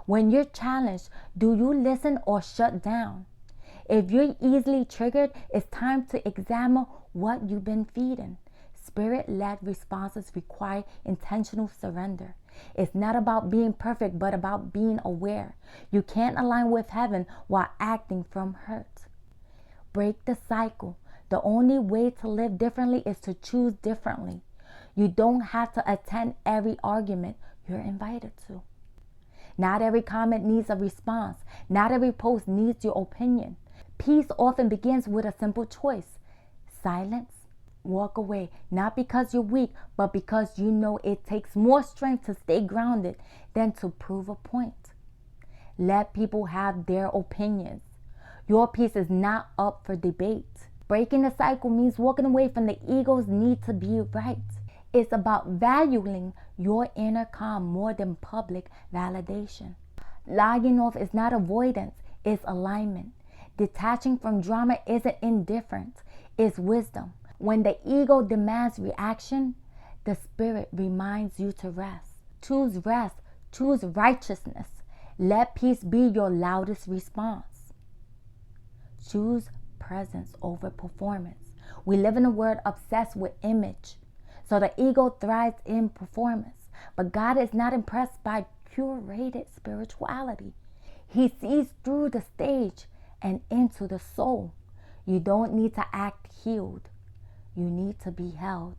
When you're challenged, do you listen or shut down? If you're easily triggered, it's time to examine what you've been feeding. Spirit-led responses require intentional surrender. It's not about being perfect, but about being aware. You can't align with heaven while acting from hurt. Break the cycle. The only way to live differently is to choose differently. You don't have to attend every argument you're invited to. Not every comment needs a response. Not every post needs your opinion. Peace often begins with a simple choice. Silence. Walk away. Not because you're weak, but because you know it takes more strength to stay grounded than to prove a point. Let people have their opinions. Your peace is not up for debate. Breaking the cycle means walking away from the ego's need to be right. It's about valuing your inner calm more than public validation. Logging off is not avoidance, it's alignment. Detaching from drama isn't indifference, it's wisdom. When the ego demands reaction, the spirit reminds you to rest. Choose rest. Choose righteousness. Let peace be your loudest response. Choose presence over performance. We live in a world obsessed with image, so the ego thrives in performance. But God is not impressed by curated spirituality. He sees through the stage and into the soul. You don't need to act healed. You need to be held.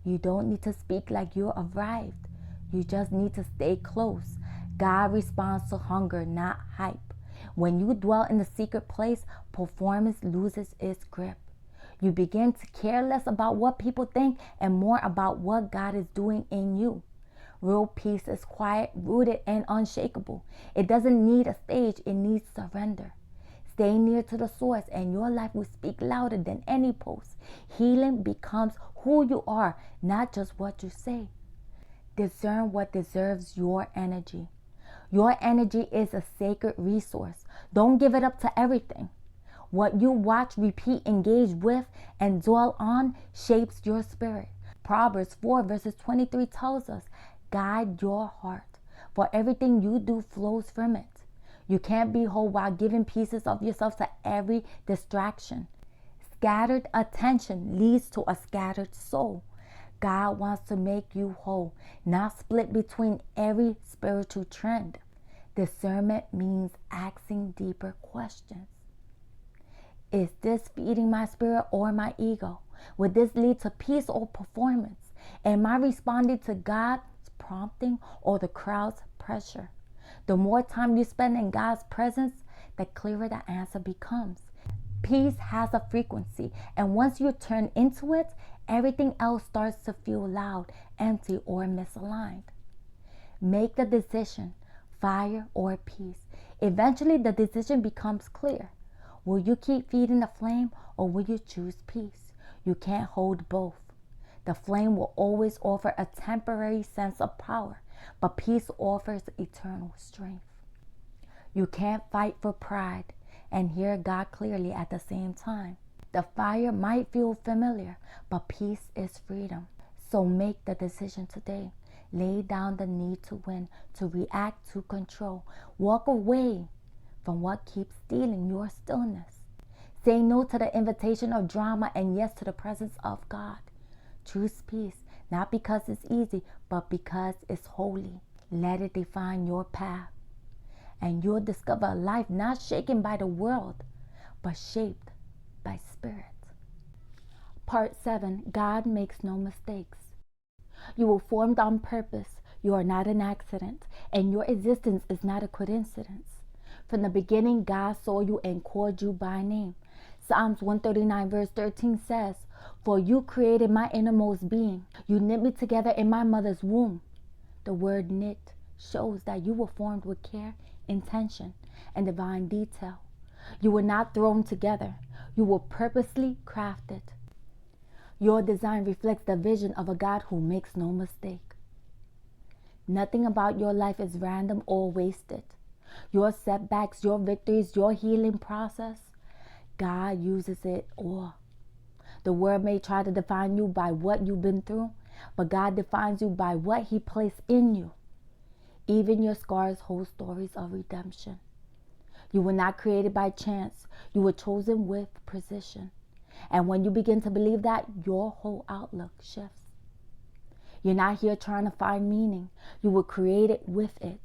You don't need to speak like you're arrived. You just need to stay close. God responds to hunger, not hype. When you dwell in the secret place, performance loses its grip. You begin to care less about what people think and more about what God is doing in you. Real peace is quiet, rooted, and unshakable. It doesn't need a stage, it needs surrender. Stay near to the source and your life will speak louder than any post. Healing becomes who you are, not just what you say. Discern what deserves your energy. Your energy is a sacred resource. Don't give it up to everything. What you watch, repeat, engage with, and dwell on shapes your spirit. Proverbs 4 verses 23 tells us, guide your heart, for everything you do flows from it. You can't be whole while giving pieces of yourself to every distraction. Scattered attention leads to a scattered soul. God wants to make you whole, not split between every spiritual trend. Discernment means asking deeper questions. Is this feeding my spirit or my ego? Would this lead to peace or performance? Am I responding to God's prompting or the crowd's pressure? The more time you spend in God's presence, the clearer the answer becomes. Peace has a frequency, and once you turn into it, everything else starts to feel loud, empty, or misaligned. Make the decision, fire or peace. Eventually, the decision becomes clear. Will you keep feeding the flame, or will you choose peace? You can't hold both. The flame will always offer a temporary sense of power, but peace offers eternal strength. You can't fight for pride and hear God clearly at the same time. The fire might feel familiar, but peace is freedom. So make the decision today. Lay down the need to win, to react, to control. Walk away from what keeps stealing your stillness. Say no to the invitation of drama and yes to the presence of God. Choose peace, not because it's easy, but because it's holy. Let it define your path. And you'll discover a life not shaken by the world, but shaped by spirit. Part 7. God makes no mistakes. You were formed on purpose. You are not an accident, and your existence is not a coincidence. From the beginning, God saw you and called you by name. Psalms 139 verse 13 says, "For you created my innermost being. You knit me together in my mother's womb." The word knit shows that you were formed with care, intention, and divine detail. You were not thrown together. You were purposely crafted. Your design reflects the vision of a God who makes no mistake. Nothing about your life is random or wasted. Your setbacks, your victories, your healing process, God uses it all. The world may try to define you by what you've been through, but God defines you by what He placed in you. Even your scars hold stories of redemption. You were not created by chance. You were chosen with precision. And when you begin to believe that, your whole outlook shifts. You're not here trying to find meaning. You were created with it.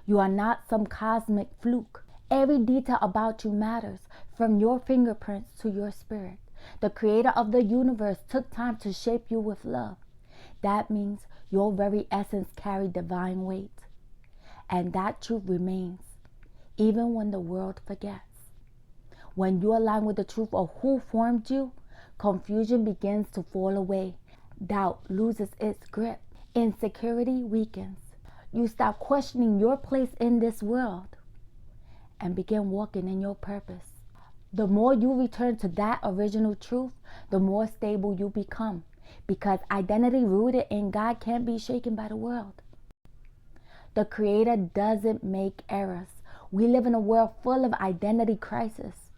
You are not some cosmic fluke. Every detail about you matters, from your fingerprints to your spirit. The creator of the universe took time to shape you with love. That means your very essence carried divine weight. And that truth remains, even when the world forgets. When you align with the truth of who formed you, confusion begins to fall away. Doubt loses its grip. Insecurity weakens. You stop questioning your place in this world and begin walking in your purpose. The more you return to that original truth, the more stable you become, because identity rooted in God can't be shaken by the world. The Creator doesn't make errors. We live in a world full of identity crisis.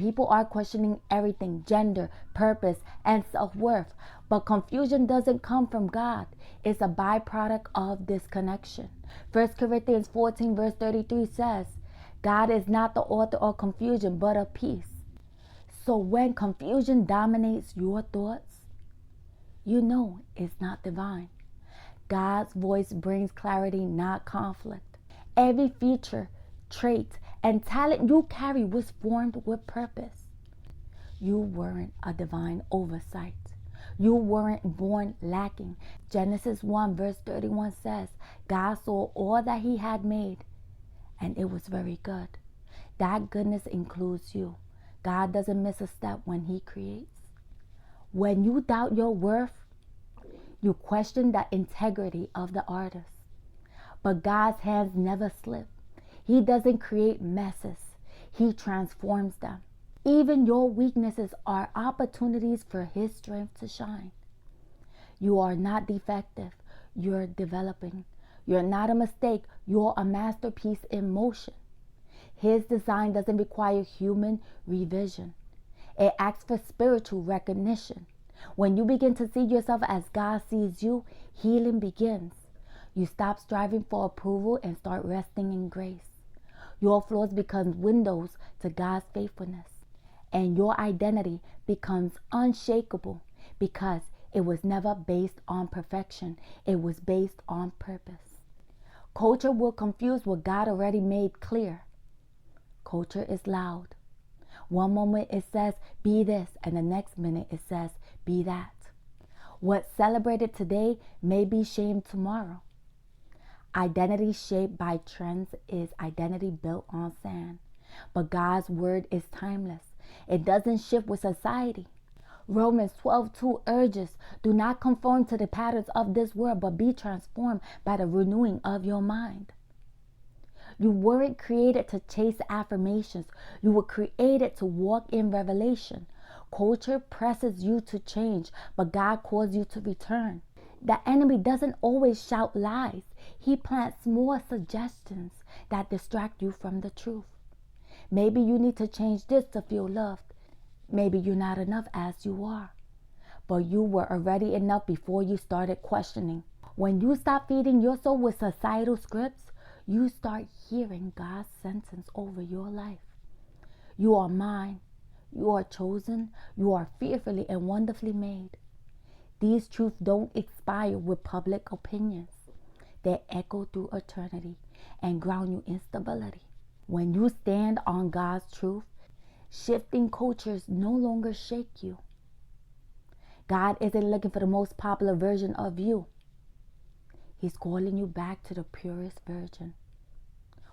People are questioning everything: gender, purpose, and self-worth. But confusion doesn't come from God. It's a byproduct of disconnection. 1 Corinthians 14 verse 33 says, God is not the author of confusion, but of peace. So when confusion dominates your thoughts, you know it's not divine. God's voice brings clarity, not conflict. Every feature, trait, and talent you carry was formed with purpose. You weren't a divine oversight. You weren't born lacking. Genesis 1 verse 31 says, God saw all that he had made, and it was very good. That goodness includes you. God doesn't miss a step when he creates. When you doubt your worth, you question the integrity of the artist. But God's hands never slip. He doesn't create messes. He transforms them. Even your weaknesses are opportunities for his strength to shine. You are not defective. You're developing. You're not a mistake. You're a masterpiece in motion. His design doesn't require human revision. It asks for spiritual recognition. When you begin to see yourself as God sees you, healing begins. You stop striving for approval and start resting in grace. Your flaws become windows to God's faithfulness. And your identity becomes unshakable because it was never based on perfection. It was based on purpose. Culture will confuse what God already made clear. Culture is loud. One moment it says, be this, and the next minute it says, be that. What's celebrated today may be shamed tomorrow. Identity shaped by trends is identity built on sand. But God's word is timeless. It doesn't shift with society. Romans 12:2 urges, do not conform to the patterns of this world, but be transformed by the renewing of your mind. You weren't created to chase affirmations. You were created to walk in revelation. Culture presses you to change, but God calls you to return. The enemy doesn't always shout lies. He plants more suggestions that distract you from the truth. Maybe you need to change this to feel loved. Maybe you're not enough as you are. But you were already enough before you started questioning. When you stop feeding your soul with societal scripts, you start hearing God's sentence over your life. You are mine. You are chosen. You are fearfully and wonderfully made. These truths don't expire with public opinions. They echo through eternity and ground you in stability. When you stand on God's truth, shifting cultures no longer shake you. God isn't looking for the most popular version of you. He's calling you back to the purest virgin,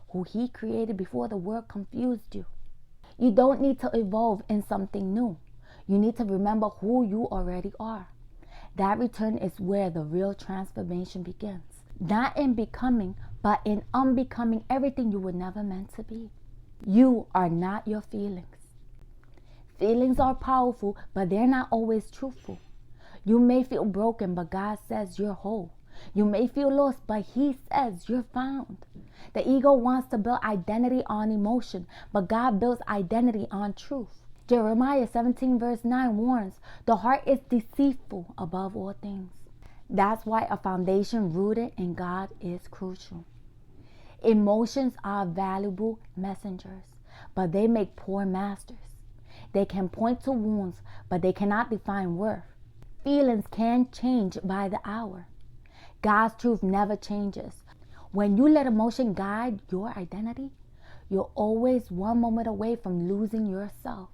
who he created before the world confused you. You don't need to evolve in something new. You need to remember who you already are. That return is where the real transformation begins. Not in becoming, but in unbecoming everything you were never meant to be. You are not your feelings. Feelings are powerful, but they're not always truthful. You may feel broken, but God says you're whole. You may feel lost, but he says you're found. The ego wants to build identity on emotion, but God builds identity on truth. Jeremiah 17 verse 9 warns, the heart is deceitful above all things. That's why a foundation rooted in God is crucial. Emotions are valuable messengers, but they make poor masters. They can point to wounds, but they cannot define worth. Feelings can change by the hour. God's truth never changes. When you let emotion guide your identity, you're always one moment away from losing yourself.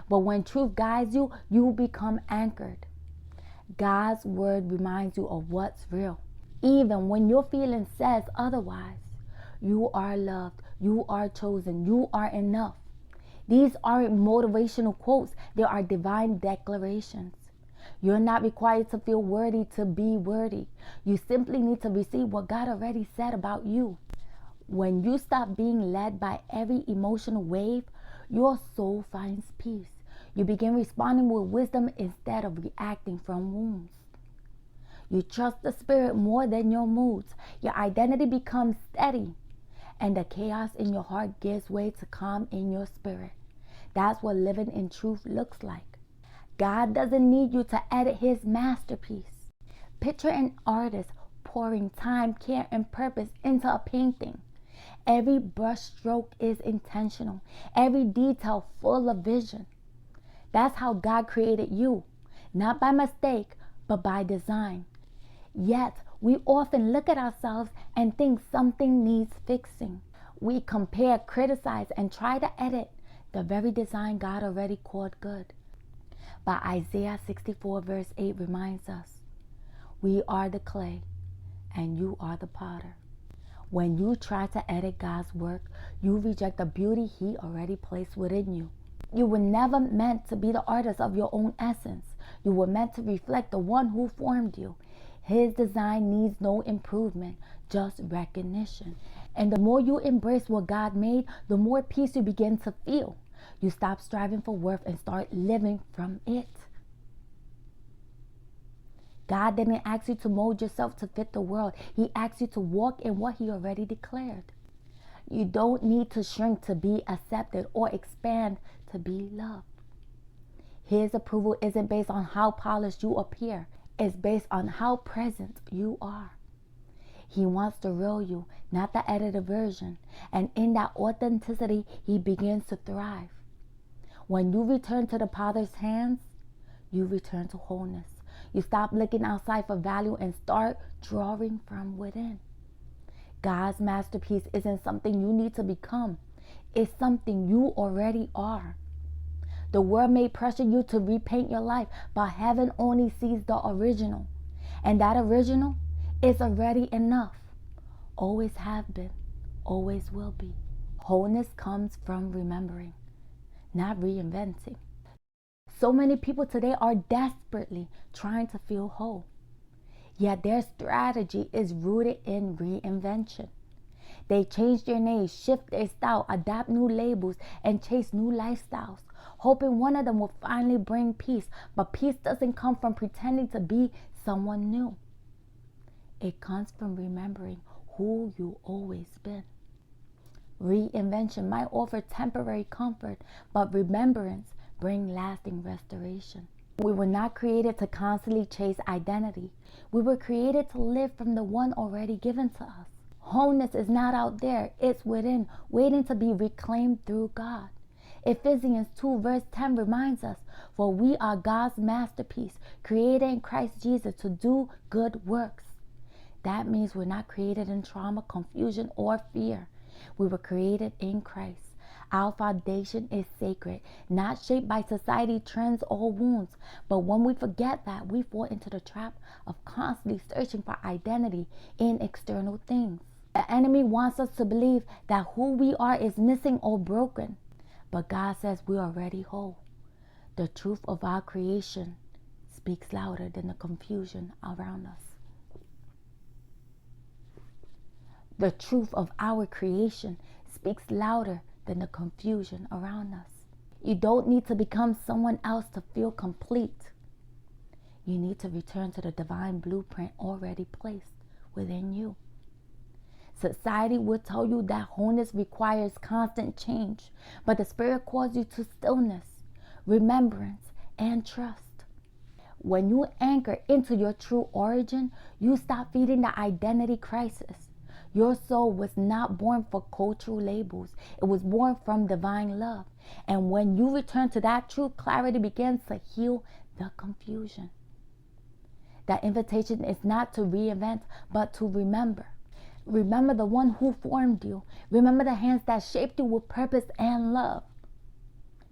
But when truth guides you, you become anchored. God's word reminds you of what's real. Even when your feeling says otherwise, you are loved, you are chosen, you are enough. These aren't motivational quotes, they are divine declarations. You're not required to feel worthy to be worthy. You simply need to receive what God already said about you. When you stop being led by every emotional wave, your soul finds peace. You begin responding with wisdom instead of reacting from wounds. You trust the Spirit more than your moods. Your identity becomes steady, and the chaos in your heart gives way to calm in your spirit. That's what living in truth looks like. God doesn't need you to edit his masterpiece. Picture an artist pouring time, care, and purpose into a painting. Every brush stroke is intentional. Every detail full of vision. That's how God created you. Not by mistake, but by design. Yet, we often look at ourselves and think something needs fixing. We compare, criticize, and try to edit the very design God already called good. But Isaiah 64 verse 8 reminds us, we are the clay and you are the potter. When you try to edit God's work, you reject the beauty he already placed within you. You were never meant to be the artist of your own essence. You were meant to reflect the one who formed you. His design needs no improvement, just recognition. And the more you embrace what God made, the more peace you begin to feel. You stop striving for worth and start living from it. God didn't ask you to mold yourself to fit the world. He asked you to walk in what he already declared. You don't need to shrink to be accepted or expand to be loved. His approval isn't based on how polished you appear. It's based on how present you are. He wants the real you, not the edited version. And in that authenticity, he begins to thrive. When you return to the Father's hands, you return to wholeness. You stop looking outside for value and start drawing from within. God's masterpiece isn't something you need to become. It's something you already are. The world may pressure you to repaint your life, but heaven only sees the original. And that original is already enough. Always have been, always will be. Wholeness comes from remembering, not reinventing. So many people today are desperately trying to feel whole. Yet their strategy is rooted in reinvention. They change their names, shift their style, adapt new labels, and chase new lifestyles, hoping one of them will finally bring peace. But peace doesn't come from pretending to be someone new. It comes from remembering who you've always been. Reinvention might offer temporary comfort, but remembrance brings lasting restoration. We were not created to constantly chase identity. We were created to live from the one already given to us. Wholeness is not out there, it's within, waiting to be reclaimed through God. Ephesians 2 verse 10 reminds us, for we are God's masterpiece, created in Christ Jesus to do good works. That means we're not created in trauma, confusion, or fear. We were created in Christ. Our foundation is sacred, not shaped by society trends or wounds. But when we forget that, we fall into the trap of constantly searching for identity in external things. The enemy wants us to believe that who we are is missing or broken. But God says we are already whole. The truth of our creation speaks louder than the confusion around us. The truth of our creation speaks louder than the confusion around us. You don't need to become someone else to feel complete. You need to return to the divine blueprint already placed within you. Society will tell you that wholeness requires constant change, but the Spirit calls you to stillness, remembrance, and trust. When you anchor into your true origin, you stop feeding the identity crisis. Your soul was not born for cultural labels. It was born from divine love. And when you return to that truth, clarity begins to heal the confusion. That invitation is not to reinvent, but to remember. Remember the one who formed you. Remember the hands that shaped you with purpose and love.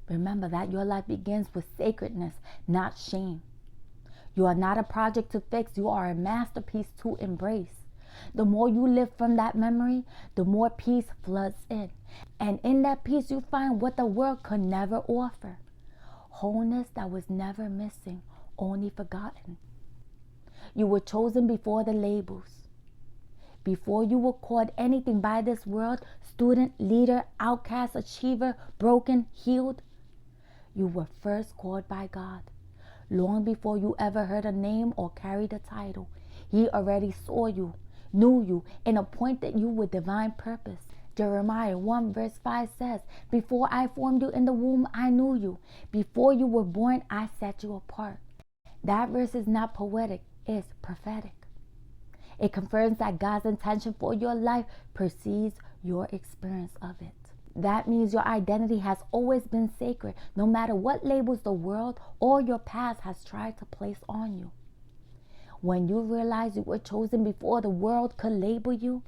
Remember that your life begins with sacredness, not shame. You are not a project to fix. You are a masterpiece to embrace. The more you live from that memory, the more peace floods in. And in that peace, you find what the world could never offer. Wholeness that was never missing, only forgotten. You were chosen before the labels. Before you were called anything by this world, student, leader, outcast, achiever, broken, healed, you were first called by God. Long before you ever heard a name or carried a title, He already saw you, knew you, and appointed you with divine purpose. Jeremiah 1 verse 5 says, before I formed you in the womb, I knew you. Before you were born, I set you apart. That verse is not poetic, it's prophetic. It confirms that God's intention for your life precedes your experience of it. That means your identity has always been sacred, no matter what labels the world or your past has tried to place on you. When you realize you were chosen before the world could label you,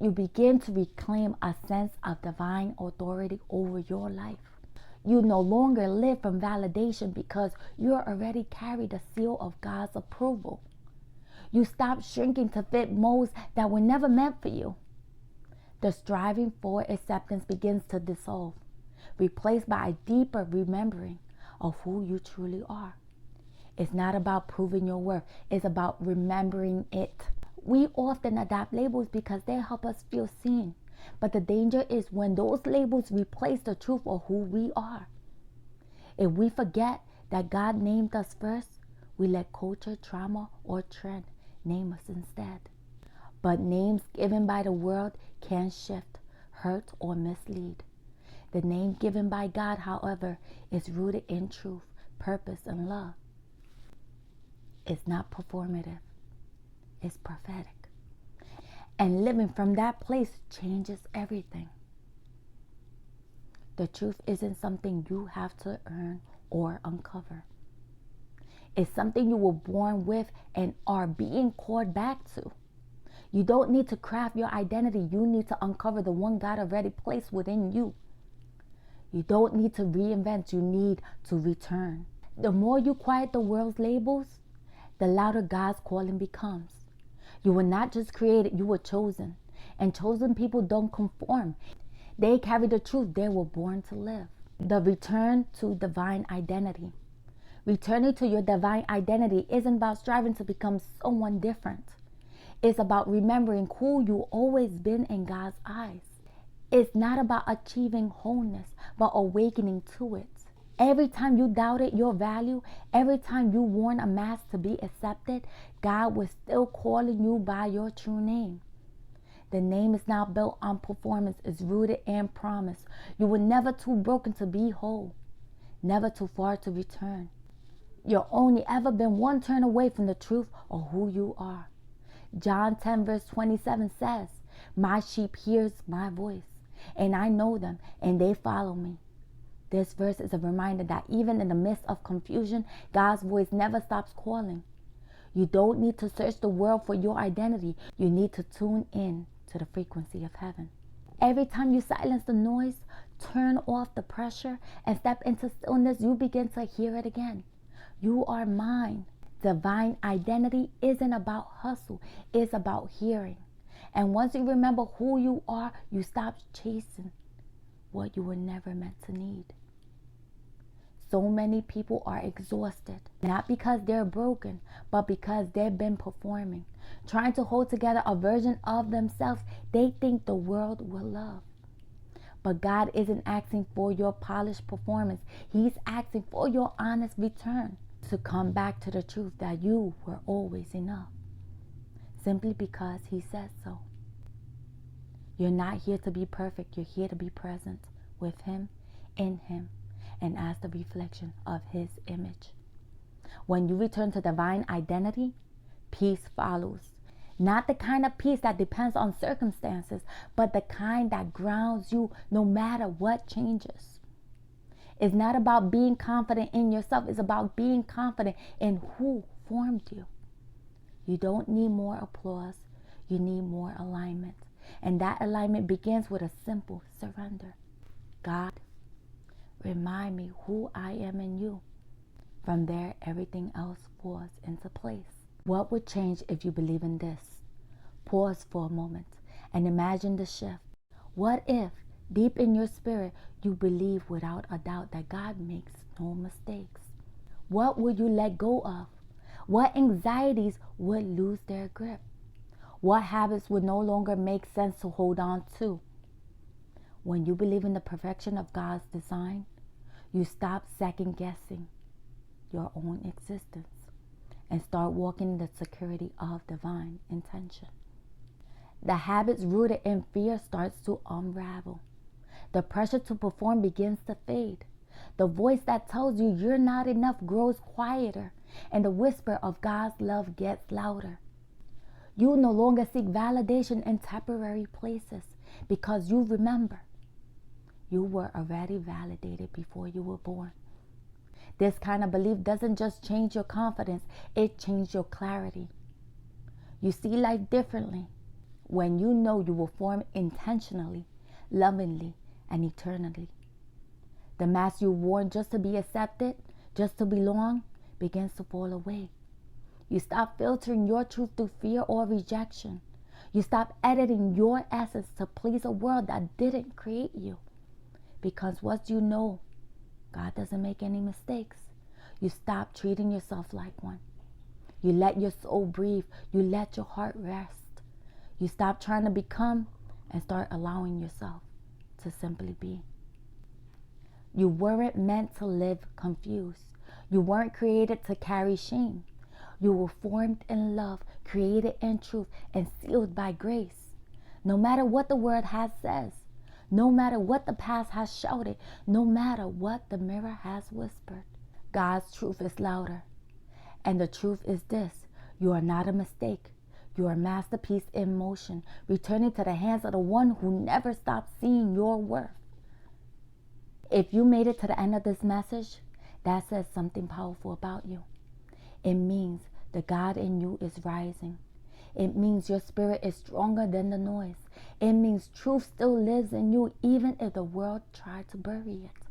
you begin to reclaim a sense of divine authority over your life. You no longer live from validation because you already carry the seal of God's approval. You stop shrinking to fit molds that were never meant for you. The striving for acceptance begins to dissolve, replaced by a deeper remembering of who you truly are. It's not about proving your worth, it's about remembering it. We often adopt labels because they help us feel seen. But the danger is when those labels replace the truth of who we are. If we forget that God named us first, we let culture, trauma, or trend name us instead. But names given by the world can shift, hurt, or mislead. The name given by God, however, is rooted in truth, purpose, and love. It's not performative. It's prophetic. And living from that place changes everything. The truth isn't something you have to earn or uncover. It's something you were born with and are being called back to. You don't need to craft your identity. You need to uncover the one God already placed within you. You don't need to reinvent. You need to return. The more you quiet the world's labels, the louder God's calling becomes. You were not just created, you were chosen. And chosen people don't conform. They carry the truth they were born to live. The return to divine identity. Returning to your divine identity isn't about striving to become someone different. It's about remembering who you've always been in God's eyes. It's not about achieving wholeness, but awakening to it. Every time you doubted your value, every time you worn a mask to be accepted, God was still calling you by your true name. The name is not built on performance, it's rooted in promise. You were never too broken to be whole, never too far to return. You've only ever been one turn away from the truth of who you are. John 10 verse 27 says, my sheep hears my voice, and I know them, and they follow me. This verse is a reminder that even in the midst of confusion, God's voice never stops calling. You don't need to search the world for your identity. You need to tune in to the frequency of heaven. Every time you silence the noise, turn off the pressure, and step into stillness, you begin to hear it again. You are mine. Divine identity isn't about hustle. It's about hearing. And once you remember who you are, you stop chasing what you were never meant to need. So many people are exhausted, not because they're broken, but because they've been performing, trying to hold together a version of themselves they think the world will love. But God isn't asking for your polished performance. He's asking for your honest return, to come back to the truth that you were always enough, simply because He said so. You're not here to be perfect. You're here to be present with Him, in Him, and as the reflection of His image. When you return to divine identity, peace follows. Not the kind of peace that depends on circumstances, but the kind that grounds you no matter what changes. It's not about being confident in yourself. It's about being confident in who formed you. You don't need more applause. You need more alignment. And that alignment begins with a simple surrender. God, remind me who I am in you. From there, everything else falls into place. What would change if you believe in this? Pause for a moment and imagine the shift. What if, deep in your spirit, you believe without a doubt that God makes no mistakes? What would you let go of? What anxieties would lose their grip? What habits would no longer make sense to hold on to? When you believe in the perfection of God's design, you stop second guessing your own existence and start walking in the security of divine intention. The habits rooted in fear starts to unravel. The pressure to perform begins to fade. The voice that tells you you're not enough grows quieter, and the whisper of God's love gets louder. You no longer seek validation in temporary places because you remember you were already validated before you were born. This kind of belief doesn't just change your confidence, it changes your clarity. You see life differently when you know you were formed intentionally, lovingly, and eternally. The mask you wore just to be accepted, just to belong, begins to fall away. You stop filtering your truth through fear or rejection. You stop editing your essence to please a world that didn't create you. Because once you know God doesn't make any mistakes, you stop treating yourself like one. You let your soul breathe. You let your heart rest. You stop trying to become and start allowing yourself to simply be. You weren't meant to live confused. You weren't created to carry shame. You were formed in love, created in truth, and sealed by grace. No matter what the word has says, no matter what the past has shouted, no matter what the mirror has whispered, God's truth is louder. And the truth is this: you are not a mistake. You are a masterpiece in motion, returning to the hands of the one who never stopped seeing your worth. If you made it to the end of this message, that says something powerful about you. It means the God in you is rising. It means your spirit is stronger than the noise. It means truth still lives in you even if the world tried to bury it.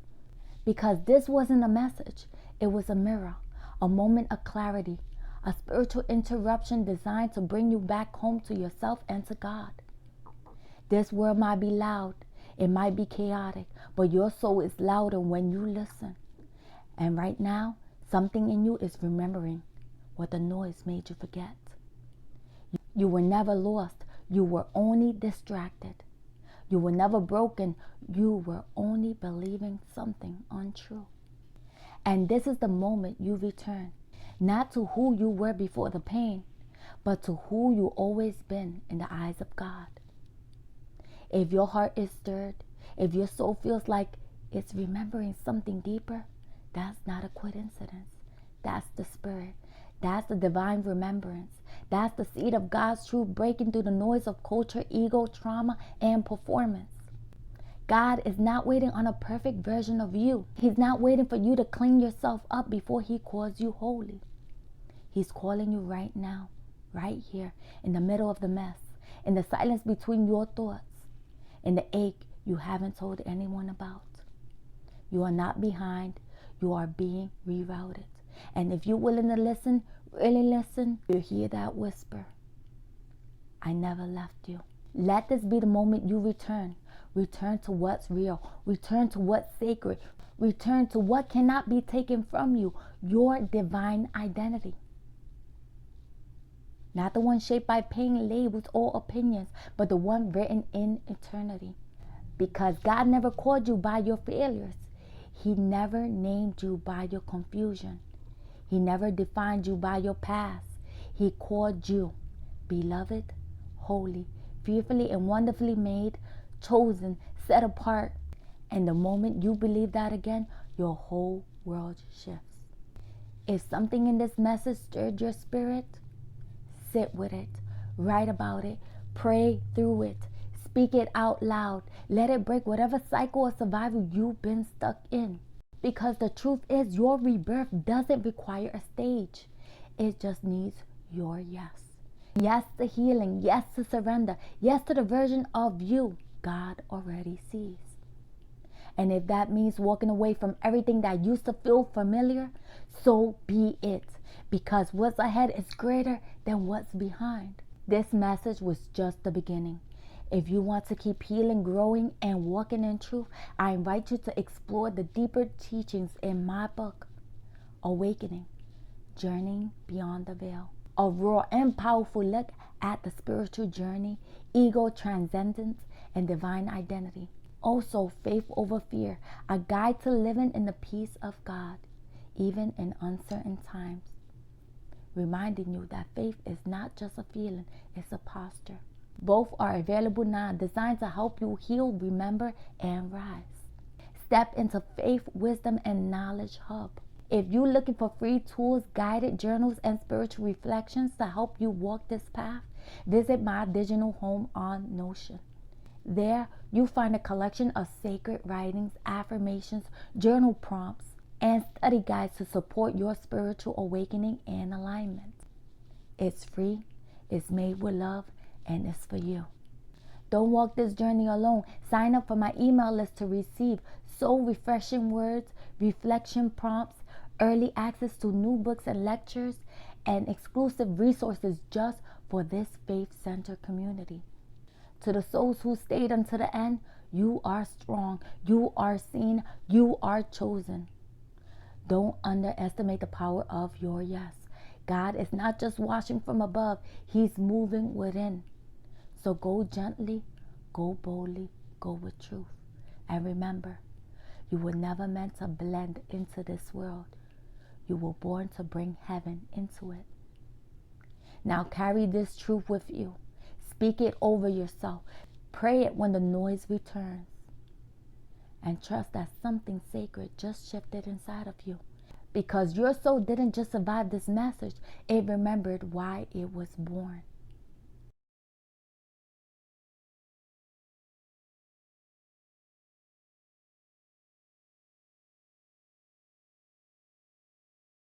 Because this wasn't a message, it was a mirror, a moment of clarity, a spiritual interruption designed to bring you back home to yourself and to God. This world might be loud, it might be chaotic, but your soul is louder when you listen. And right now, something in you is remembering what the noise made you forget. You were never lost. You were only distracted. You were never broken. You were only believing something untrue. And this is the moment you return, not to who you were before the pain, but to who you always been in the eyes of God. If your heart is stirred, if your soul feels like it's remembering something deeper, that's not a coincidence. That's the Spirit. That's the divine remembrance. That's the seed of God's truth breaking through the noise of culture, ego, trauma, and performance. God is not waiting on a perfect version of you. He's not waiting for you to clean yourself up before He calls you holy. He's calling you right now, right here, in the middle of the mess, in the silence between your thoughts, in the ache you haven't told anyone about. You are not behind. You are being rerouted. And if you're willing to listen, really listen, you'll hear that whisper. I never left you. Let this be the moment you return. Return to what's real. Return to what's sacred. Return to what cannot be taken from you, your divine identity. Not the one shaped by pain, labels, or opinions, but the one written in eternity. Because God never called you by your failures. He never named you by your confusion. He never defined you by your past. He called you beloved, holy, fearfully and wonderfully made, chosen, set apart. And the moment you believe that again, your whole world shifts. If something in this message stirred your spirit, sit with it, write about it, pray through it, speak it out loud. Let it break whatever cycle of survival you've been stuck in. Because the truth is, your rebirth doesn't require a stage. It just needs your yes. Yes to healing. Yes to surrender. Yes to the version of you God already sees. And if that means walking away from everything that used to feel familiar, so be it. Because what's ahead is greater than what's behind. This message was just the beginning. If you want to keep healing, growing, and walking in truth, I invite you to explore the deeper teachings in my book, Awakening, Journeying Beyond the Veil. A raw and powerful look at the spiritual journey, ego transcendence, and divine identity. Also, Faith Over Fear, a guide to living in the peace of God, even in uncertain times. Reminding you that faith is not just a feeling, it's a posture. Both are available now, designed to help you heal, remember, and rise. Step into Faith, Wisdom, and Knowledge Hub. If you're looking for free tools, guided journals, and spiritual reflections to help you walk this path, visit my digital home on Notion. There, you'll find a collection of sacred writings, affirmations, journal prompts, and study guides to support your spiritual awakening and alignment. It's free, it's made with love, and it's for you. Don't walk this journey alone. Sign up for my email list to receive soul refreshing words, reflection prompts, early access to new books and lectures, and exclusive resources just for this faith-centered community. To the souls who stayed until the end, you are strong, you are seen, you are chosen. Don't underestimate the power of your yes. God is not just watching from above, He's moving within. So go gently, go boldly, go with truth. And remember, you were never meant to blend into this world. You were born to bring heaven into it. Now carry this truth with you. Speak it over yourself. Pray it when the noise returns. And trust that something sacred just shifted inside of you. Because your soul didn't just survive this message, it remembered why it was born.